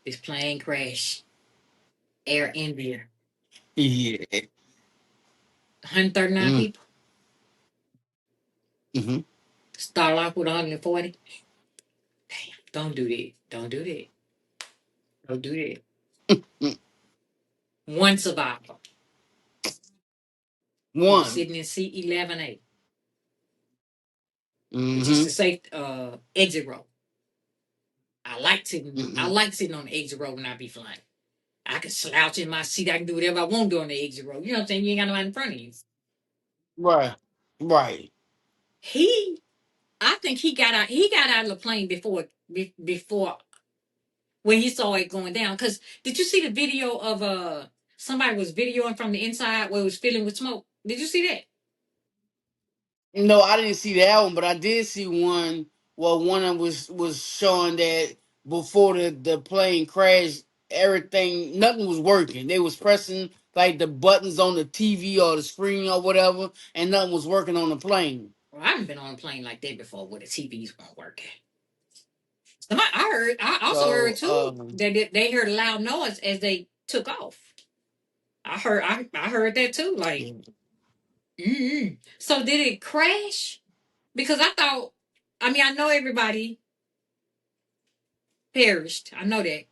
this plane crash, Air India, Yeah. 139 Mm. people. Hmm. Start off with 140. Damn, don't do that. Don't do that. Don't do that. One survivor. He was One. sitting in seat 11A, which is the Mm-hmm. safe exit row. I Mm-hmm. like sitting on the exit row when I be flying. I can slouch in my seat. I can do whatever I want to do on the exit row. You know what I'm saying? You ain't got nobody in front of you. Right. Right. He, I think he got out. He got out of the plane before when he saw it going down. Cause did you see the video of somebody was videoing from the inside where it was filling with smoke? Did you see that? No, I didn't see that one, but I did see one. Well, one of them was showing that before the plane crashed, everything nothing was working. They was pressing like the buttons on the TV or the screen or whatever, and nothing was working on the plane. Well, I haven't been on a plane like that before where the TVs weren't working. I heard. I also heard So, too that they heard a loud noise as they took off. I heard that too. Like, yeah. so did it crash? Because I thought. I mean, I know everybody perished. I know that,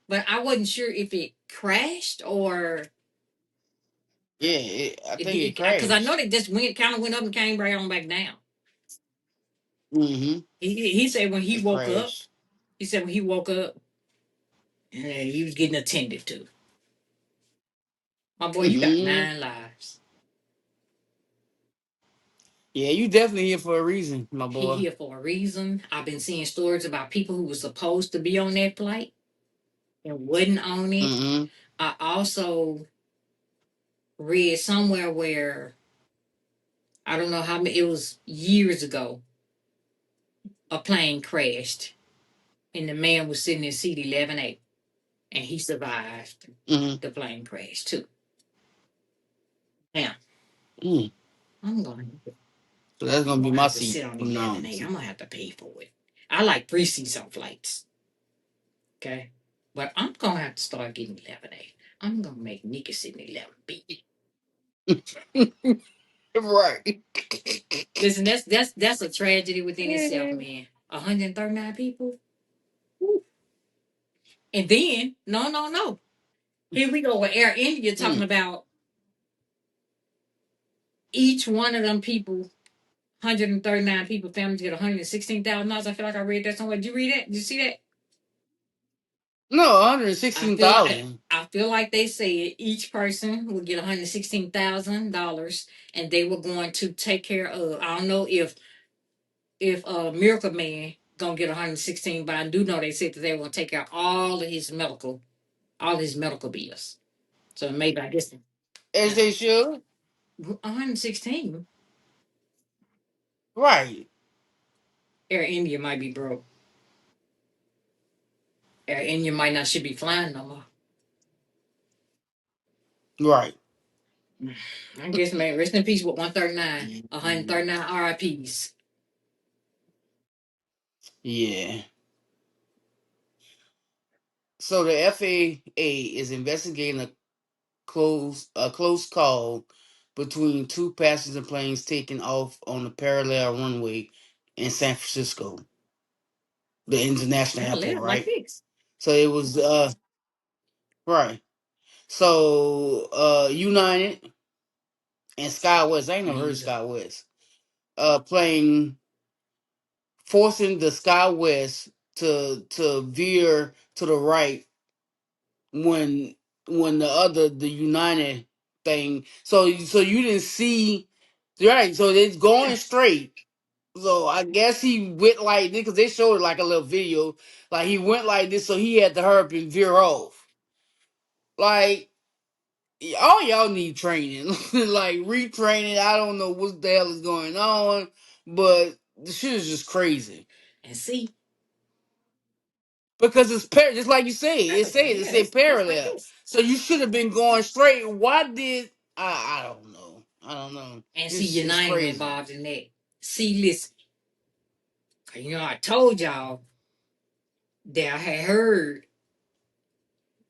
but I wasn't sure if it crashed or I it think it did. Because I know crashed. they just kind of went up and came right on back down. Mm-hmm. He said when he It woke up. crashed. He said when he woke up, he was getting attended to. My boy, you got Mm-hmm. 9 lives. Yeah, you definitely here for a reason, my He boy. here for a reason. I've been seeing stories about people who were supposed to be on that flight and wasn't on it. Mm-hmm. I also read somewhere where I don't know how many, it was years ago, a plane crashed and the man was sitting in seat 11A and he survived Mm-hmm. the plane crash too. Now, Mm. I'm going to So that's I'm gonna be gonna my have to seat sit on from now 11A. I'm gonna have to pay for it. I like free seats on flights, okay? But I'm gonna have to start getting 11A. I'm gonna make Nika sit in 11B. on. Right. Listen, that's a tragedy within itself, man. 139 people, and then no. Here we go with Air India talking Mm. about each one of them people, 139 people, families get $116,000. I feel like I read that somewhere. Did you read that? Did you see that? No, 116,000. I feel like I feel like they said each person would get $116,000, and they were going to take care of. I don't know if Miracle Man gonna get 116, but I do know they said that they were gonna take care of all his medical bills. So maybe I guess As they should. 116. Right. Air India might be broke. Air India might not should be flying no more. Right. I guess man, rest in peace with 139, Mhm. 139 RIPs. Yeah. So the FAA is investigating a close call between two passenger planes taking off on a parallel runway in San Francisco, the international airport, Parallel like right? this. So it was right. So United and SkyWest, I ain't never Me heard of either. SkyWest. Plane forcing the SkyWest to veer to the right when the United thing. So you didn't see right. So it's going straight. So I guess he went like this because they showed it like a little video. Like he went like this, so he had to hurry up and veer off. Like all y'all need training, like retraining. I don't know what the hell is going on, but the shit is just crazy. And see, Because it's just like you say, it yeah, say it's like parallel. this. So you should have been going straight. Why did I don't know. I don't know. And see, It's United crazy. involved in that. See, listen, I told y'all that I had heard.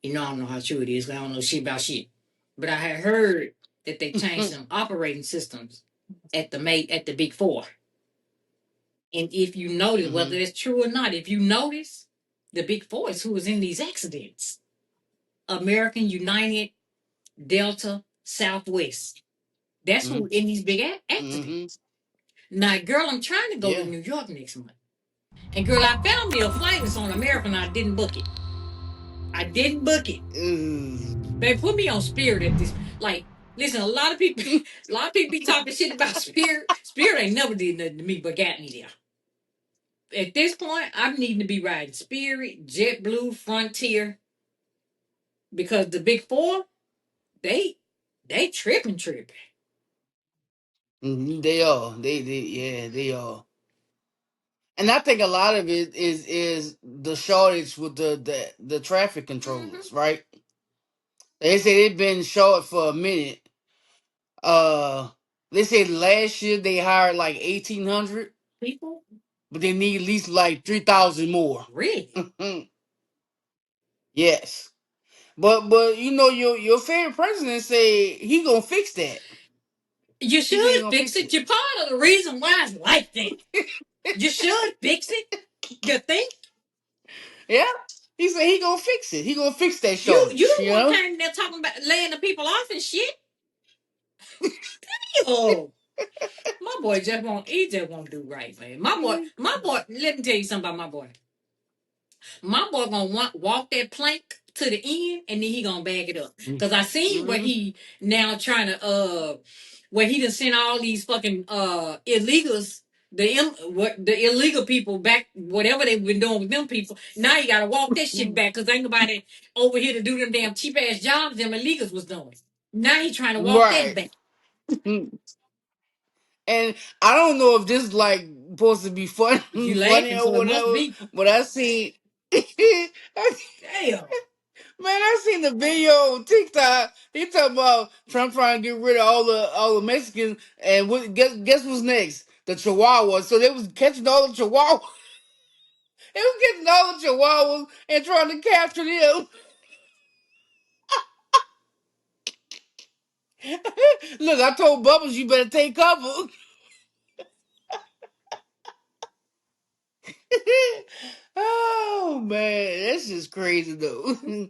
I don't know how true it is. 'Cause I don't know shit about shit, but I had heard that they changed some operating systems at the Big Four. And if you notice, whether Hmm. it's true or not, if you notice, the Big Four is who was in these accidents. American, United, Delta, Southwest. That's Mm-hmm. who in these big Mm-hmm. accidents. Now, girl, I'm trying to go to Yeah. New York next month. And girl, I found me a flight that's on American. I didn't book it. I didn't book it. Mm. They put me on Spirit at this. Like, listen, a lot of people, a lot of people be talking shit about Spirit. Spirit ain't never did nothing to me, but got me there. At this point, I'm needing to be riding Spirit, JetBlue, Frontier, because the big four, they they tripping. Mhm, they are. Yeah, they are. And I think a lot of it is the shortage with the traffic Mm-hmm. controllers, right? They say they've been short for a minute. Uh, they said last year they hired like 1,800, People, but they need at least like 3,000 more. really. Yes, but you know your favorite president say he gonna fix that. You He said he should gonna fix fix it. it. You're part of the reason why it's like that. You should fix it. You think? Yeah, he said he gonna fix it. He gonna fix that You shortage. the You one know. kind there talking about laying the people off and shit. Oh, my boy just won't do right, man. My boy. Let me tell you something about my boy. My boy gonna walk that plank to the end, and then he gonna bag it up. Cause I seen where Mhm. he now trying to where he done sent all these fucking illegals. What the illegal people back, whatever they've been doing with them people. Now you gotta walk that shit back because ain't nobody over here to do them damn cheap ass jobs them illegals was doing. Now he trying to walk that Right. back. And I don't know if this like supposed to be fun, You funny laughing, or so it must whatever, be. but I seen, Damn. man, I seen the video on TikTok. He talking about Trump trying to get rid of all the Mexicans, and guess what's next? The Chihuahuas. So they was catching all the Chihuahuas. They was getting all the Chihuahuas and trying to capture them. Look, I told Bubbles you better take cover. Oh man, that's just crazy though. Why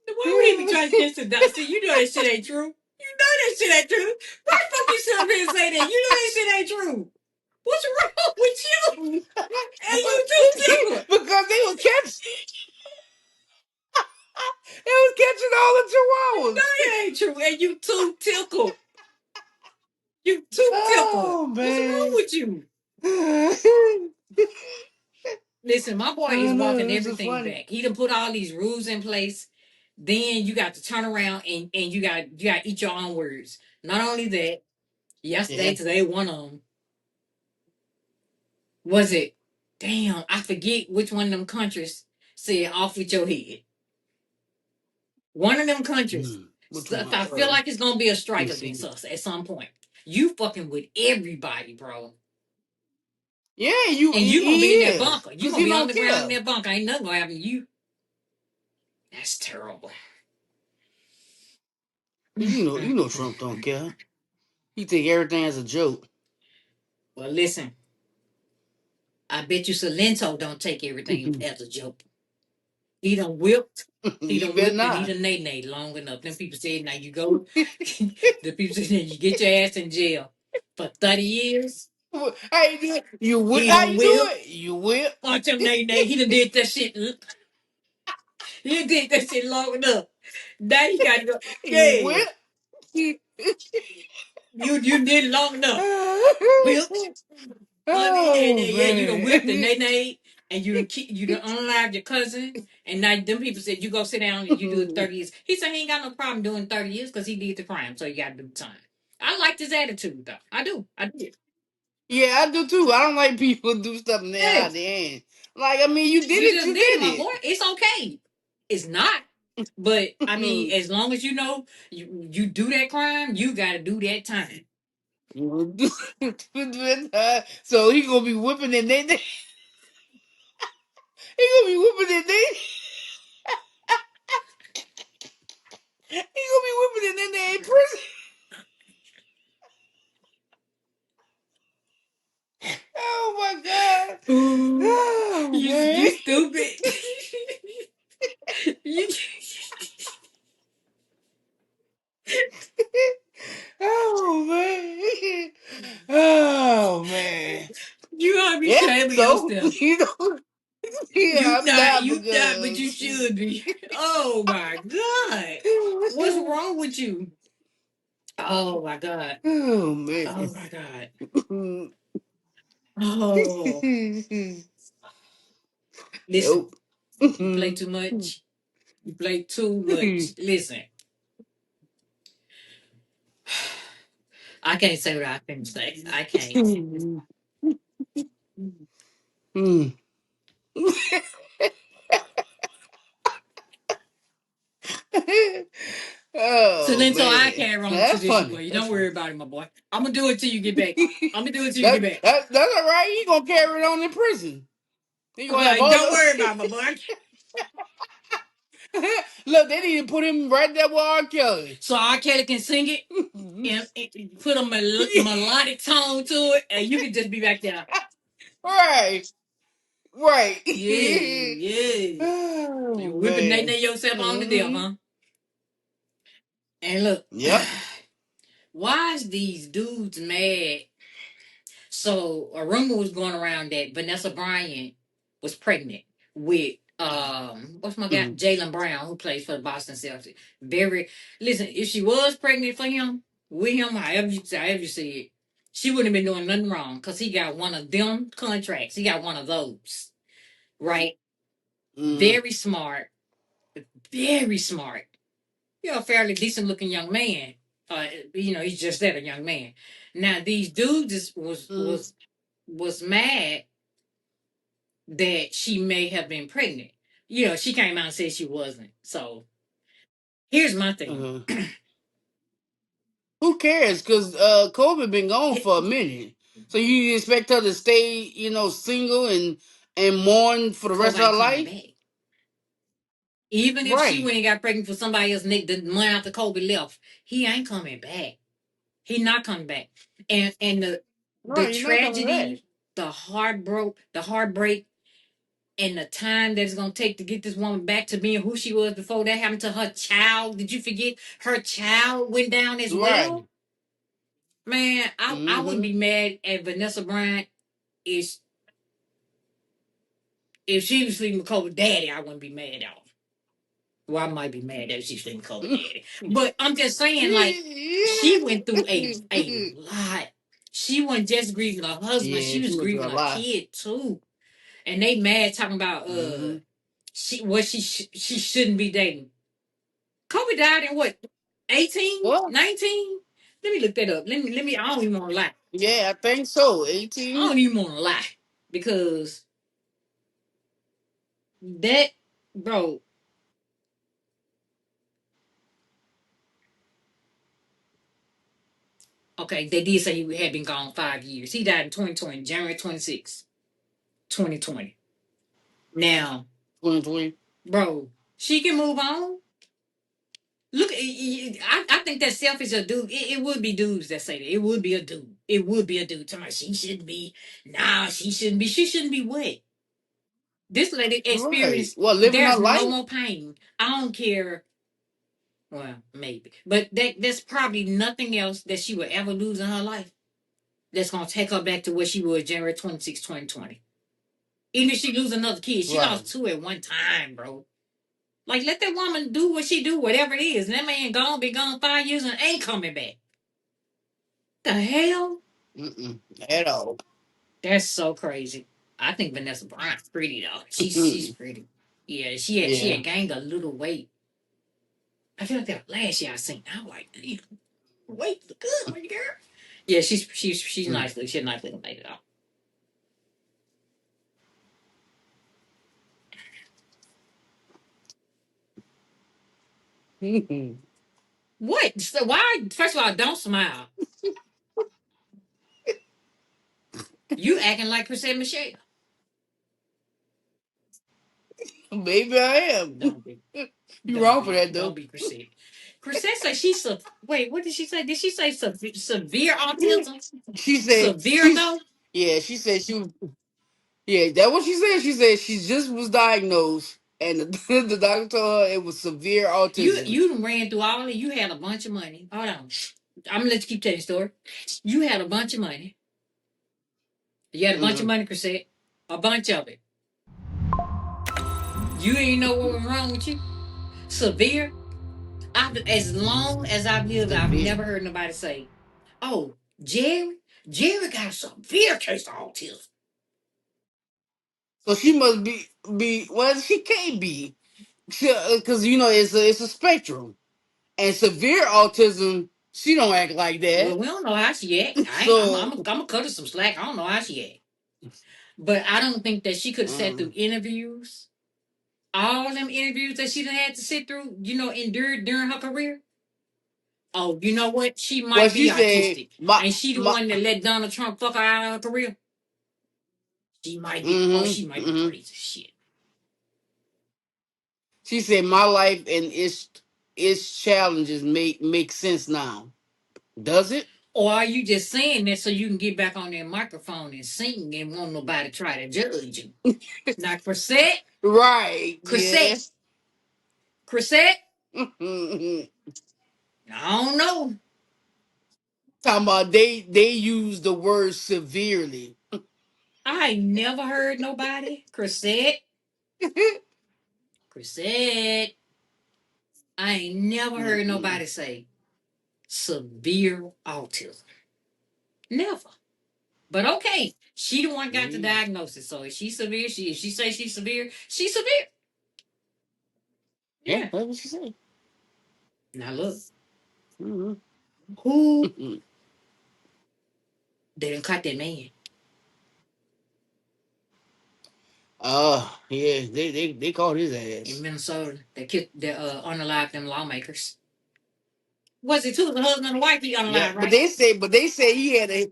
would he be trying to catch the dog? See, you know that shit ain't true. You know that shit ain't true. Why the fuck you sit up here and say that? You know that shit ain't true. What's wrong with you? And you too, too. Because they was catching all the You know chihuahuas. it ain't true. And you too tickled. You too tickled. Oh What's wrong man. with you? Listen, my boy is Oh walking no, this is everything funny. back. He done put all these rules in place. Then you got to turn around and you got to eat your own words. Not only that, Yeah. today, one of them was it? Damn, I forget which one of them countries said off with your head. One of them countries. Which So one? I feel like it's gonna be a Let me strike see. against us at some point. You fucking with everybody, bro. Yeah, And you gonna he be in that is. bunker. You Cause gonna he be don't underground in care. that bunker. Ain't nothing gonna happen to you. That's terrible. Cause you know Trump don't care. He take everything as a joke. Well, listen. I bet you Salento don't take everything You as a joke. He done whipped. He done better whipped and he not. done nay long enough. Them people said, now you go. The people said, you get your ass in jail for 30 years. How you do it? You whip. He How done you do whip. it? You whip. Punch him nay. He done did that shit. He done did that shit long enough. Now you gotta go. You Yeah. whip. You did it long enough. Whipped. Oh Yeah, you done whipped the man. nay and you done unalived your cousin. And now them people said you go sit down and you do it 30 years. He said he ain't got no problem doing 30 years because he did the crime, so you gotta do the time. I liked his attitude though. I do. I did. Yeah, I do too. I don't like people do stuff and they're out of Yes. their hand. Like, I mean, you did You it, just you did it, did my it. boy. It's okay. It's not. But I mean, as long as you know you do that crime, you gotta do that time. So he gonna be whipping and they he gonna be whipping and he gonna be whipping and then they in prison. Oh my god. Ooh, Oh you man. stupid. you, You know, yeah, I'm not You not, but you because. should be. Oh my god. What's wrong with you? Oh my god. Oh man. Oh my god. Oh, listen, Nope. you play too much. You play too much. Listen, I can't say what I can say. I can't. So Oh then, so I man, carry on the that's tradition for funny. you. That's Don't worry funny. about it, my boy. I'm gonna do it till you get back. I'm gonna do it till you get that, back. that's all right. He gonna carry it on in prison. He gonna have Like, all don't worry the. about it, my boy. Look, they need to put him right there with R. Kelly. So R. Kelly can sing it and put a melodic tone to it, and you can just be back there. Right, right. Yeah, yeah. Oh You whipping man. yourself on to death, Hmm. huh? And look, Yep. why is these dudes mad? So a rumor was going around that Vanessa Bryant was pregnant with what's my guy Mm-hmm. Jalen Brown, who plays for the Boston Celtics. Very listen, if she was pregnant for him, with him, however you see it, she wouldn't have been doing nothing wrong because he got one of them contracts. He got one of those, right? Mm-hmm. Very smart, very smart. You're a fairly decent looking young man. He's just that, a young man. Now these dudes was mad that she may have been pregnant. She came out and said she wasn't. So here's my thing. Uh-huh. Who cares? Because Kobe been gone for a minute. So you expect her to stay, single and mourn for the rest Kobe of ain't her coming life? back. Even if she Right. went and got pregnant for somebody else, Nick, the month after Kobe left, he ain't coming back. He not coming back. And the Right, you're not coming back. tragedy, the heartbreak, and the time that it's gonna take to get this woman back to being who she was before that happened to her child. Did you forget her child went down as Right. well? Man, I wouldn't Mm-hmm. be mad at Vanessa Bryant if if she was sleeping with Kobe daddy. I wouldn't be mad at her. Well, I might be mad that she's sleeping with Kobe daddy, but I'm just saying, like, she went through a lot. She wasn't just grieving her husband; Yeah, she she was went through a grieving her lot. kid too. And they mad talking about Mm-hmm. she shouldn't be dating. Kobe died in what, 18, What? 19? Let me look that up. Let me. I don't even want to lie. Yeah, I think so. I 18. don't even want to lie because that, bro. Okay, they did say he had been gone 5 years. He died in 2020, January 26, 2020. Now, 2020. bro, she can move on. Look, I think that's selfish. A dude, it would be dudes that say that. It would be a dude. It would be a dude. Tell me she shouldn't be. Nah, she shouldn't be. She shouldn't be what? This lady Right. experienced. Well, living her There's no life. more pain. I don't care. Well, maybe, but there's probably nothing else that she would ever lose in her life that's gonna take her back to where she was January 26, 2020. Even if she lose another kid, she Right. lost two at one time, bro. Like, let that woman do what she do, whatever it is. And that man gone, be gone 5 years and ain't coming back. The hell? Mm-mm. At all. That's so crazy. I think Vanessa Bryant's pretty though. She's pretty. Yeah, she had Yeah. gained a little weight. I feel like that last year I seen. I was like, damn, weight look good on you, girl. Yeah, she's nice. She's a nice little lady though. What? So why? First of all, don't smile. You acting like Chrisette Michelle. Maybe I am. Don't be. You wrong for that Don't though. be Chrisette. Chrisette say wait, what did she say? Did she say severe autism? She said Severe though? she said she was yeah, that what she said. She said she just was diagnosed and the doctor told her it was severe You autism. you ran through all of it. You had a bunch of money. Hold on. I'm gonna let you keep telling the story. You had a bunch of money. You had a bunch of Hmm. money, Chrisette. A bunch of it. You ain't know what was wrong with you. Severe. As long as I've lived, I've Severe. never heard nobody say, "Oh, Jerry got a severe case of autism." So she must be well. She can't be because it's a spectrum, and severe autism. She don't act like Well, that. we don't know how she act. I ain't, So I'm gonna cut her some slack. I don't know how she act, but I don't think that she could have sat uh, through interviews, all them interviews that she done had to sit through. Endured during her career. Oh, you know what? She well, might be she said autistic, my and she the my. one that let Donald Trump fuck her out of her career. She might be. Oh, Mm-hmm, she might be mm-hmm. crazy as shit. She said my life and its challenges make sense now. Does it? Or are you just saying that so you can get back on that microphone and sing and won't nobody try to judge you? Now, Right. Chrisette, Yes. Chrisette, Talking I don't know. about they use the word severely. I ain't never heard nobody. Chrisette, I ain't never heard Mm-mm. nobody say severe autism. Never. But okay, she the one got the Yeah. diagnosis. So if she's severe, if she say she's severe, she's severe. Yeah, Yeah. that's what she said. Now look, Mm-hmm. who they done caught that man Yeah, they caught his in ass. Minnesota that killed that unalived them lawmakers. Was it two? The husband and the wife he Yeah, unalived, but right? they say he had a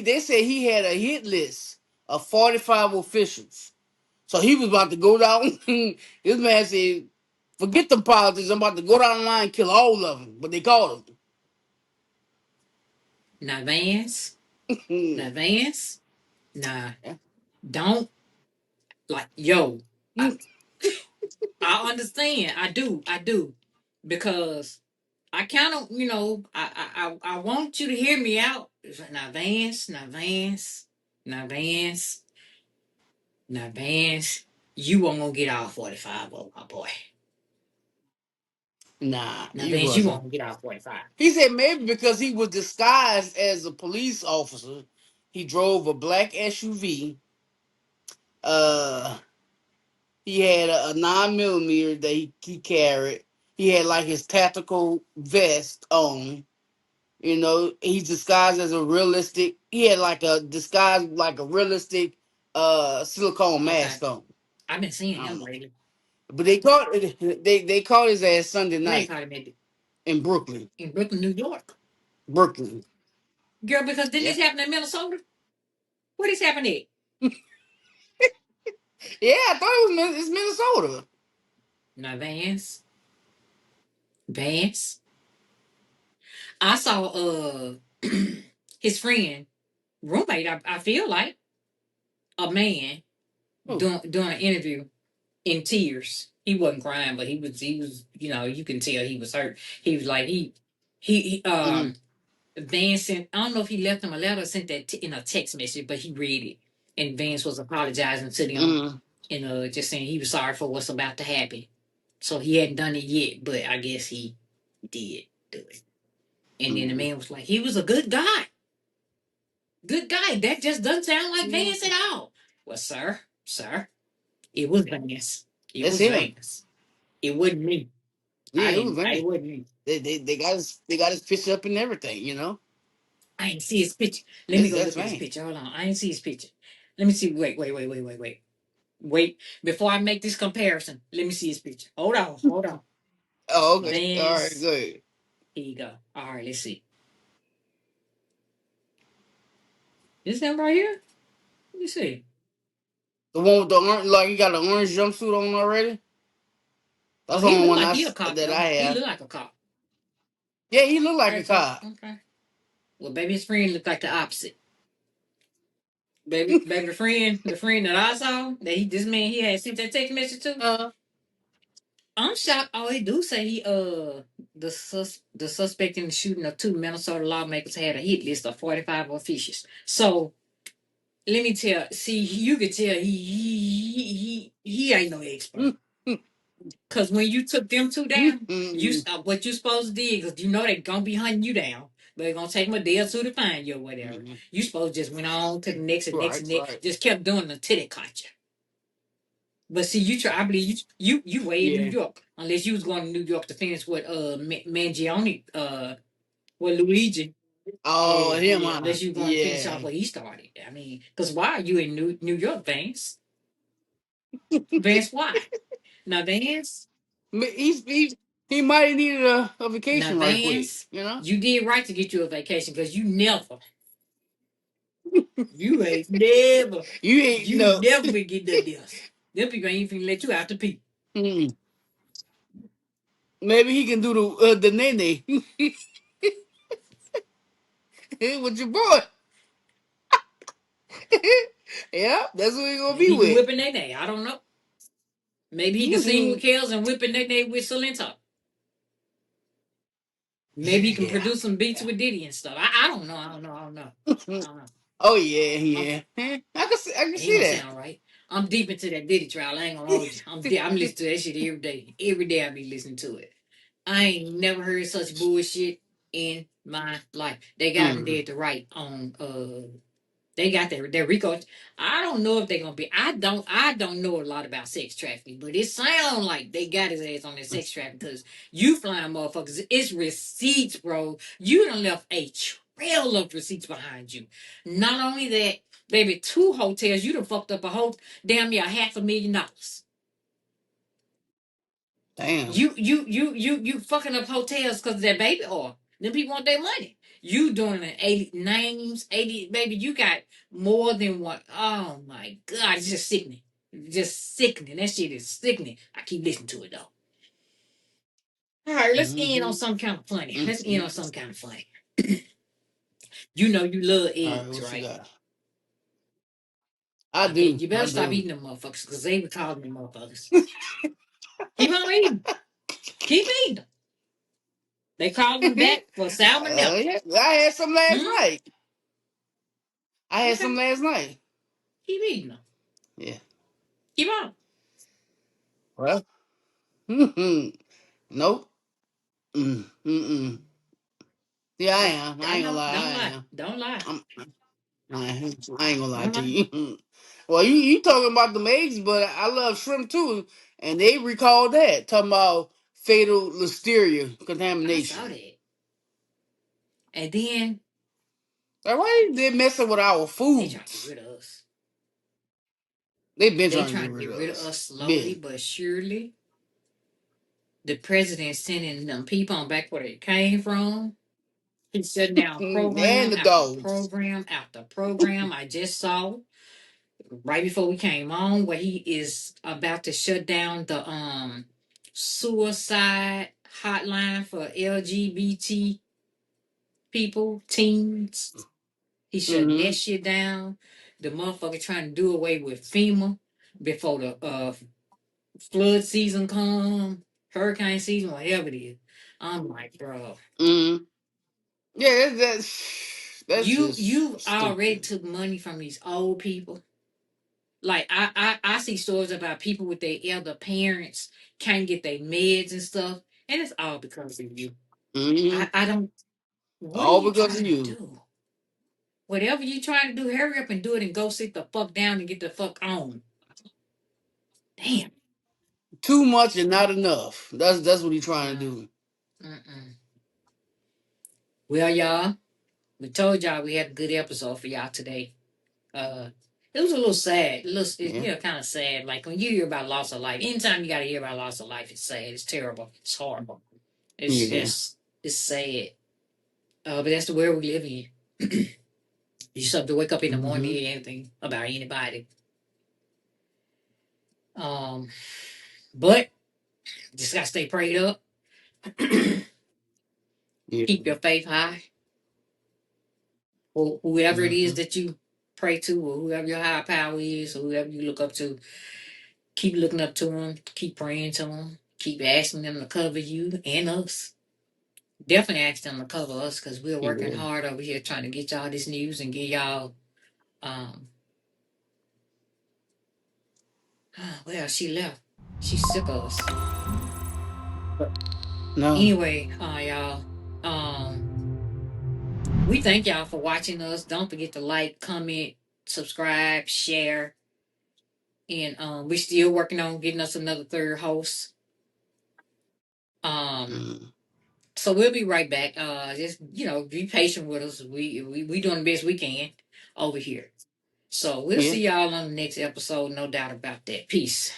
they said he had a hit list of 45 officials. So he was about to go down. This man said, "Forget the politics. I'm about to go down the line and kill all of them." But they caught Now Vance, him. now Vance, nah, Yeah. don't like yo. I I understand. I do, because I kind of I want you to hear me out. It's like, now Vance, you won't gonna get all 45 of my boy. Nah, Now he Vance, you wasn't. won't get all 45. He said maybe because he was disguised as a police officer, he drove a black SUV. Uh, he had a 9 millimeter that he carried. He had like his tactical vest on. He's disguised as a realistic. He had like a disguise like a realistic silicone Okay, mask on. I've been seeing I don't him know. lately. But they caught his ass Sunday Where they night caught him in Brooklyn. in Brooklyn, New York. Brooklyn. Girl, because didn't Yeah. this happen in Minnesota? What is happening? Yeah, I thought it's Minnesota. Now Vance. I saw his friend, roommate, I feel like, a man Oh. doing an interview in tears. He wasn't crying, but he was, you can tell he was hurt. He was like he Mm-hmm. Vance sent, I don't know if he left him a letter or sent that in a text message, but he read it. And Vance was apologizing to them Mm-hmm. and just saying he was sorry for what's about to happen. So he hadn't done it yet, but I guess he did do it. And then the Mm-hmm. man was like, he was a good guy. Good guy. That just doesn't sound like Yeah. Vance at all. Well, sir, it was Vance. It That's was him. Vance. It wasn't me. Yeah, it was It Van. wasn't me. They got his picture up and everything. I ain't see his picture. Let me That's go that's look at his Van. picture. Hold on. I ain't see his picture. Let me see. Wait. Before I make this comparison, let me see his picture. Hold on. Oh, okay. All right, Vance. good. Here you go. All right, let's see. This him right here? Let me see. The one with the orange, like he got an orange jumpsuit on already. Oh, That's the he only look one like he a cop that though. I He have. look like a cop. Yeah, he looked like Okay, a so cop. okay. Well, baby, his friend looked like the opposite. Baby, the friend that I saw, this man he had sent that text message to. Uh, I'm shocked. Oh, they do say the suspect in the shooting of two Minnesota lawmakers had a hit list of 45 officials. So let me tell. See, you could tell he ain't no expert. Cause when you took them two down, what you supposed to do? Cause you know they gonna be hunting you down. But they're gonna take them a day or two to find you or whatever. You supposed to just went on to the next and next Right, and next. right. Just kept doing until they caught you. But see, you try. I believe you way in New Yeah. York. Unless you was going to New York to finish with Mangione, with Luigi. Oh, Yeah, him, yeah. huh? Unless you going to finish Yeah. off where he started. I mean, because why are you in New York, Vance? Vance, why? Now, Vance, He might have needed a now vacation right quick, Vance, you know? you did right to get you a vacation because You ain't you no. never been getting that deals. Them people ain't even let you out to pee. Mm. Maybe he can do the nene with your boy. Yeah, that's what he gonna Maybe be he can with. whip a nay. I don't know. Maybe he can sing with Mhm. Kels and whip a nay with Salento. Maybe he can Yeah, produce some beats yeah. with Diddy and stuff. I don't know. I don't know. I don't know. I don't know. Oh yeah, I'm, yeah. I can ain't see gonna that. sound right. I'm deep into that Diddy trial. I ain't gonna hold you. I'm listening to that shit every day. Every day I be listening to it. I ain't never heard such bullshit in my life. They got him Mm. dead to right on they got their Rico. I don't know if they're gonna be. I don't know a lot about sex trafficking, but it sounds like they got his ass on that sex trafficking because you flying motherfuckers. It's receipts, bro. You done left a trail of receipts behind you. Not only that, baby, 2 hotels. You done fucked up a whole damn near $500,000. Damn. You fucking up hotels because of that baby oil. Them people want their money. You doing an 80 names, 80 baby, you got more than one. Oh my god, it's just sickening. Just sickening. That shit is sickening. I keep listening to it though. All right, let's end on Mm-hmm. some kind of funny. Let's end on Mm-hmm. some kind of funny. You know you love All right, eggs, what you right? got? I Okay, do. you I better stop do. eating them motherfuckers because they were calling them motherfuckers. Keep on eating. Keep eating them. They call them back for salmonella. Yeah, I had some last Hmm? night. I had Okay. some last night. Keep eating them. Yeah. Keep on. Well. Nope. Mm-mm. Yeah, I am. I I ain't gonna know. lie. Don't I lie. am. Don't lie. I'm, I ain't gonna lie Don't to lie. you. Well, you talking about them eggs, but I love shrimp too, and they recalled that talking about fatal listeria I saw contamination. that. And then Like, why they messing with our they trying to get foods? rid of us. They been They trying to trying get to rid get of rid of us. us slowly Been. but surely. The president sending them people on back where they came from. He's shutting down And program the after dogs. program after program. I just saw right before we came on where he is about to shut down the suicide hotline for LGBT people, teens. He's shutting that Mm-hmm. shit down. The motherfucker trying to do away with FEMA before the flood season come, hurricane season, whatever it is. I'm like, bro, Mm-hmm. Yeah, that's you've just already stupid. took money from these old people. Like I see stories about people with their elder parents can't get their meds and stuff, and it's all because of you. Mm-hmm. I don't. What are All you because of trying to you. do? Whatever you trying to do, hurry up and do it and go sit the fuck down and get the fuck on. Damn. Too much and not enough. That's what he's trying to Uh, do. mm-mm. Well, y'all, we told y'all we had a good episode for y'all today. Uh, it was a little sad. Yeah. Kind of sad. Like when you hear about loss of life, anytime you got to hear about loss of life, it's sad. It's terrible. It's horrible. It's Yeah. it's it's sad. But that's the world we live in. You just have to wake up in the morning and Mm-hmm. hear anything about anybody. Um, but just gotta stay prayed up. Yeah. Keep your faith high. Or whoever it is Mm-hmm. that you pray to, or whoever your higher power is, or whoever you look up to, keep looking up to them. Keep praying to them. Keep asking them to cover you and us. Definitely ask them to cover us because we're working Yeah. hard over here trying to get y'all this news and get y'all um Well, she left. She's sick of us. But No. anyway, y'all, we thank y'all for watching us. Don't forget to like, comment, subscribe, share, and we're still working on getting us another third host. Um, Mm. so we'll be right back. Just be patient with us. We doing the best we can over here. So we'll Yeah. see y'all on the next episode. No doubt about that. Peace.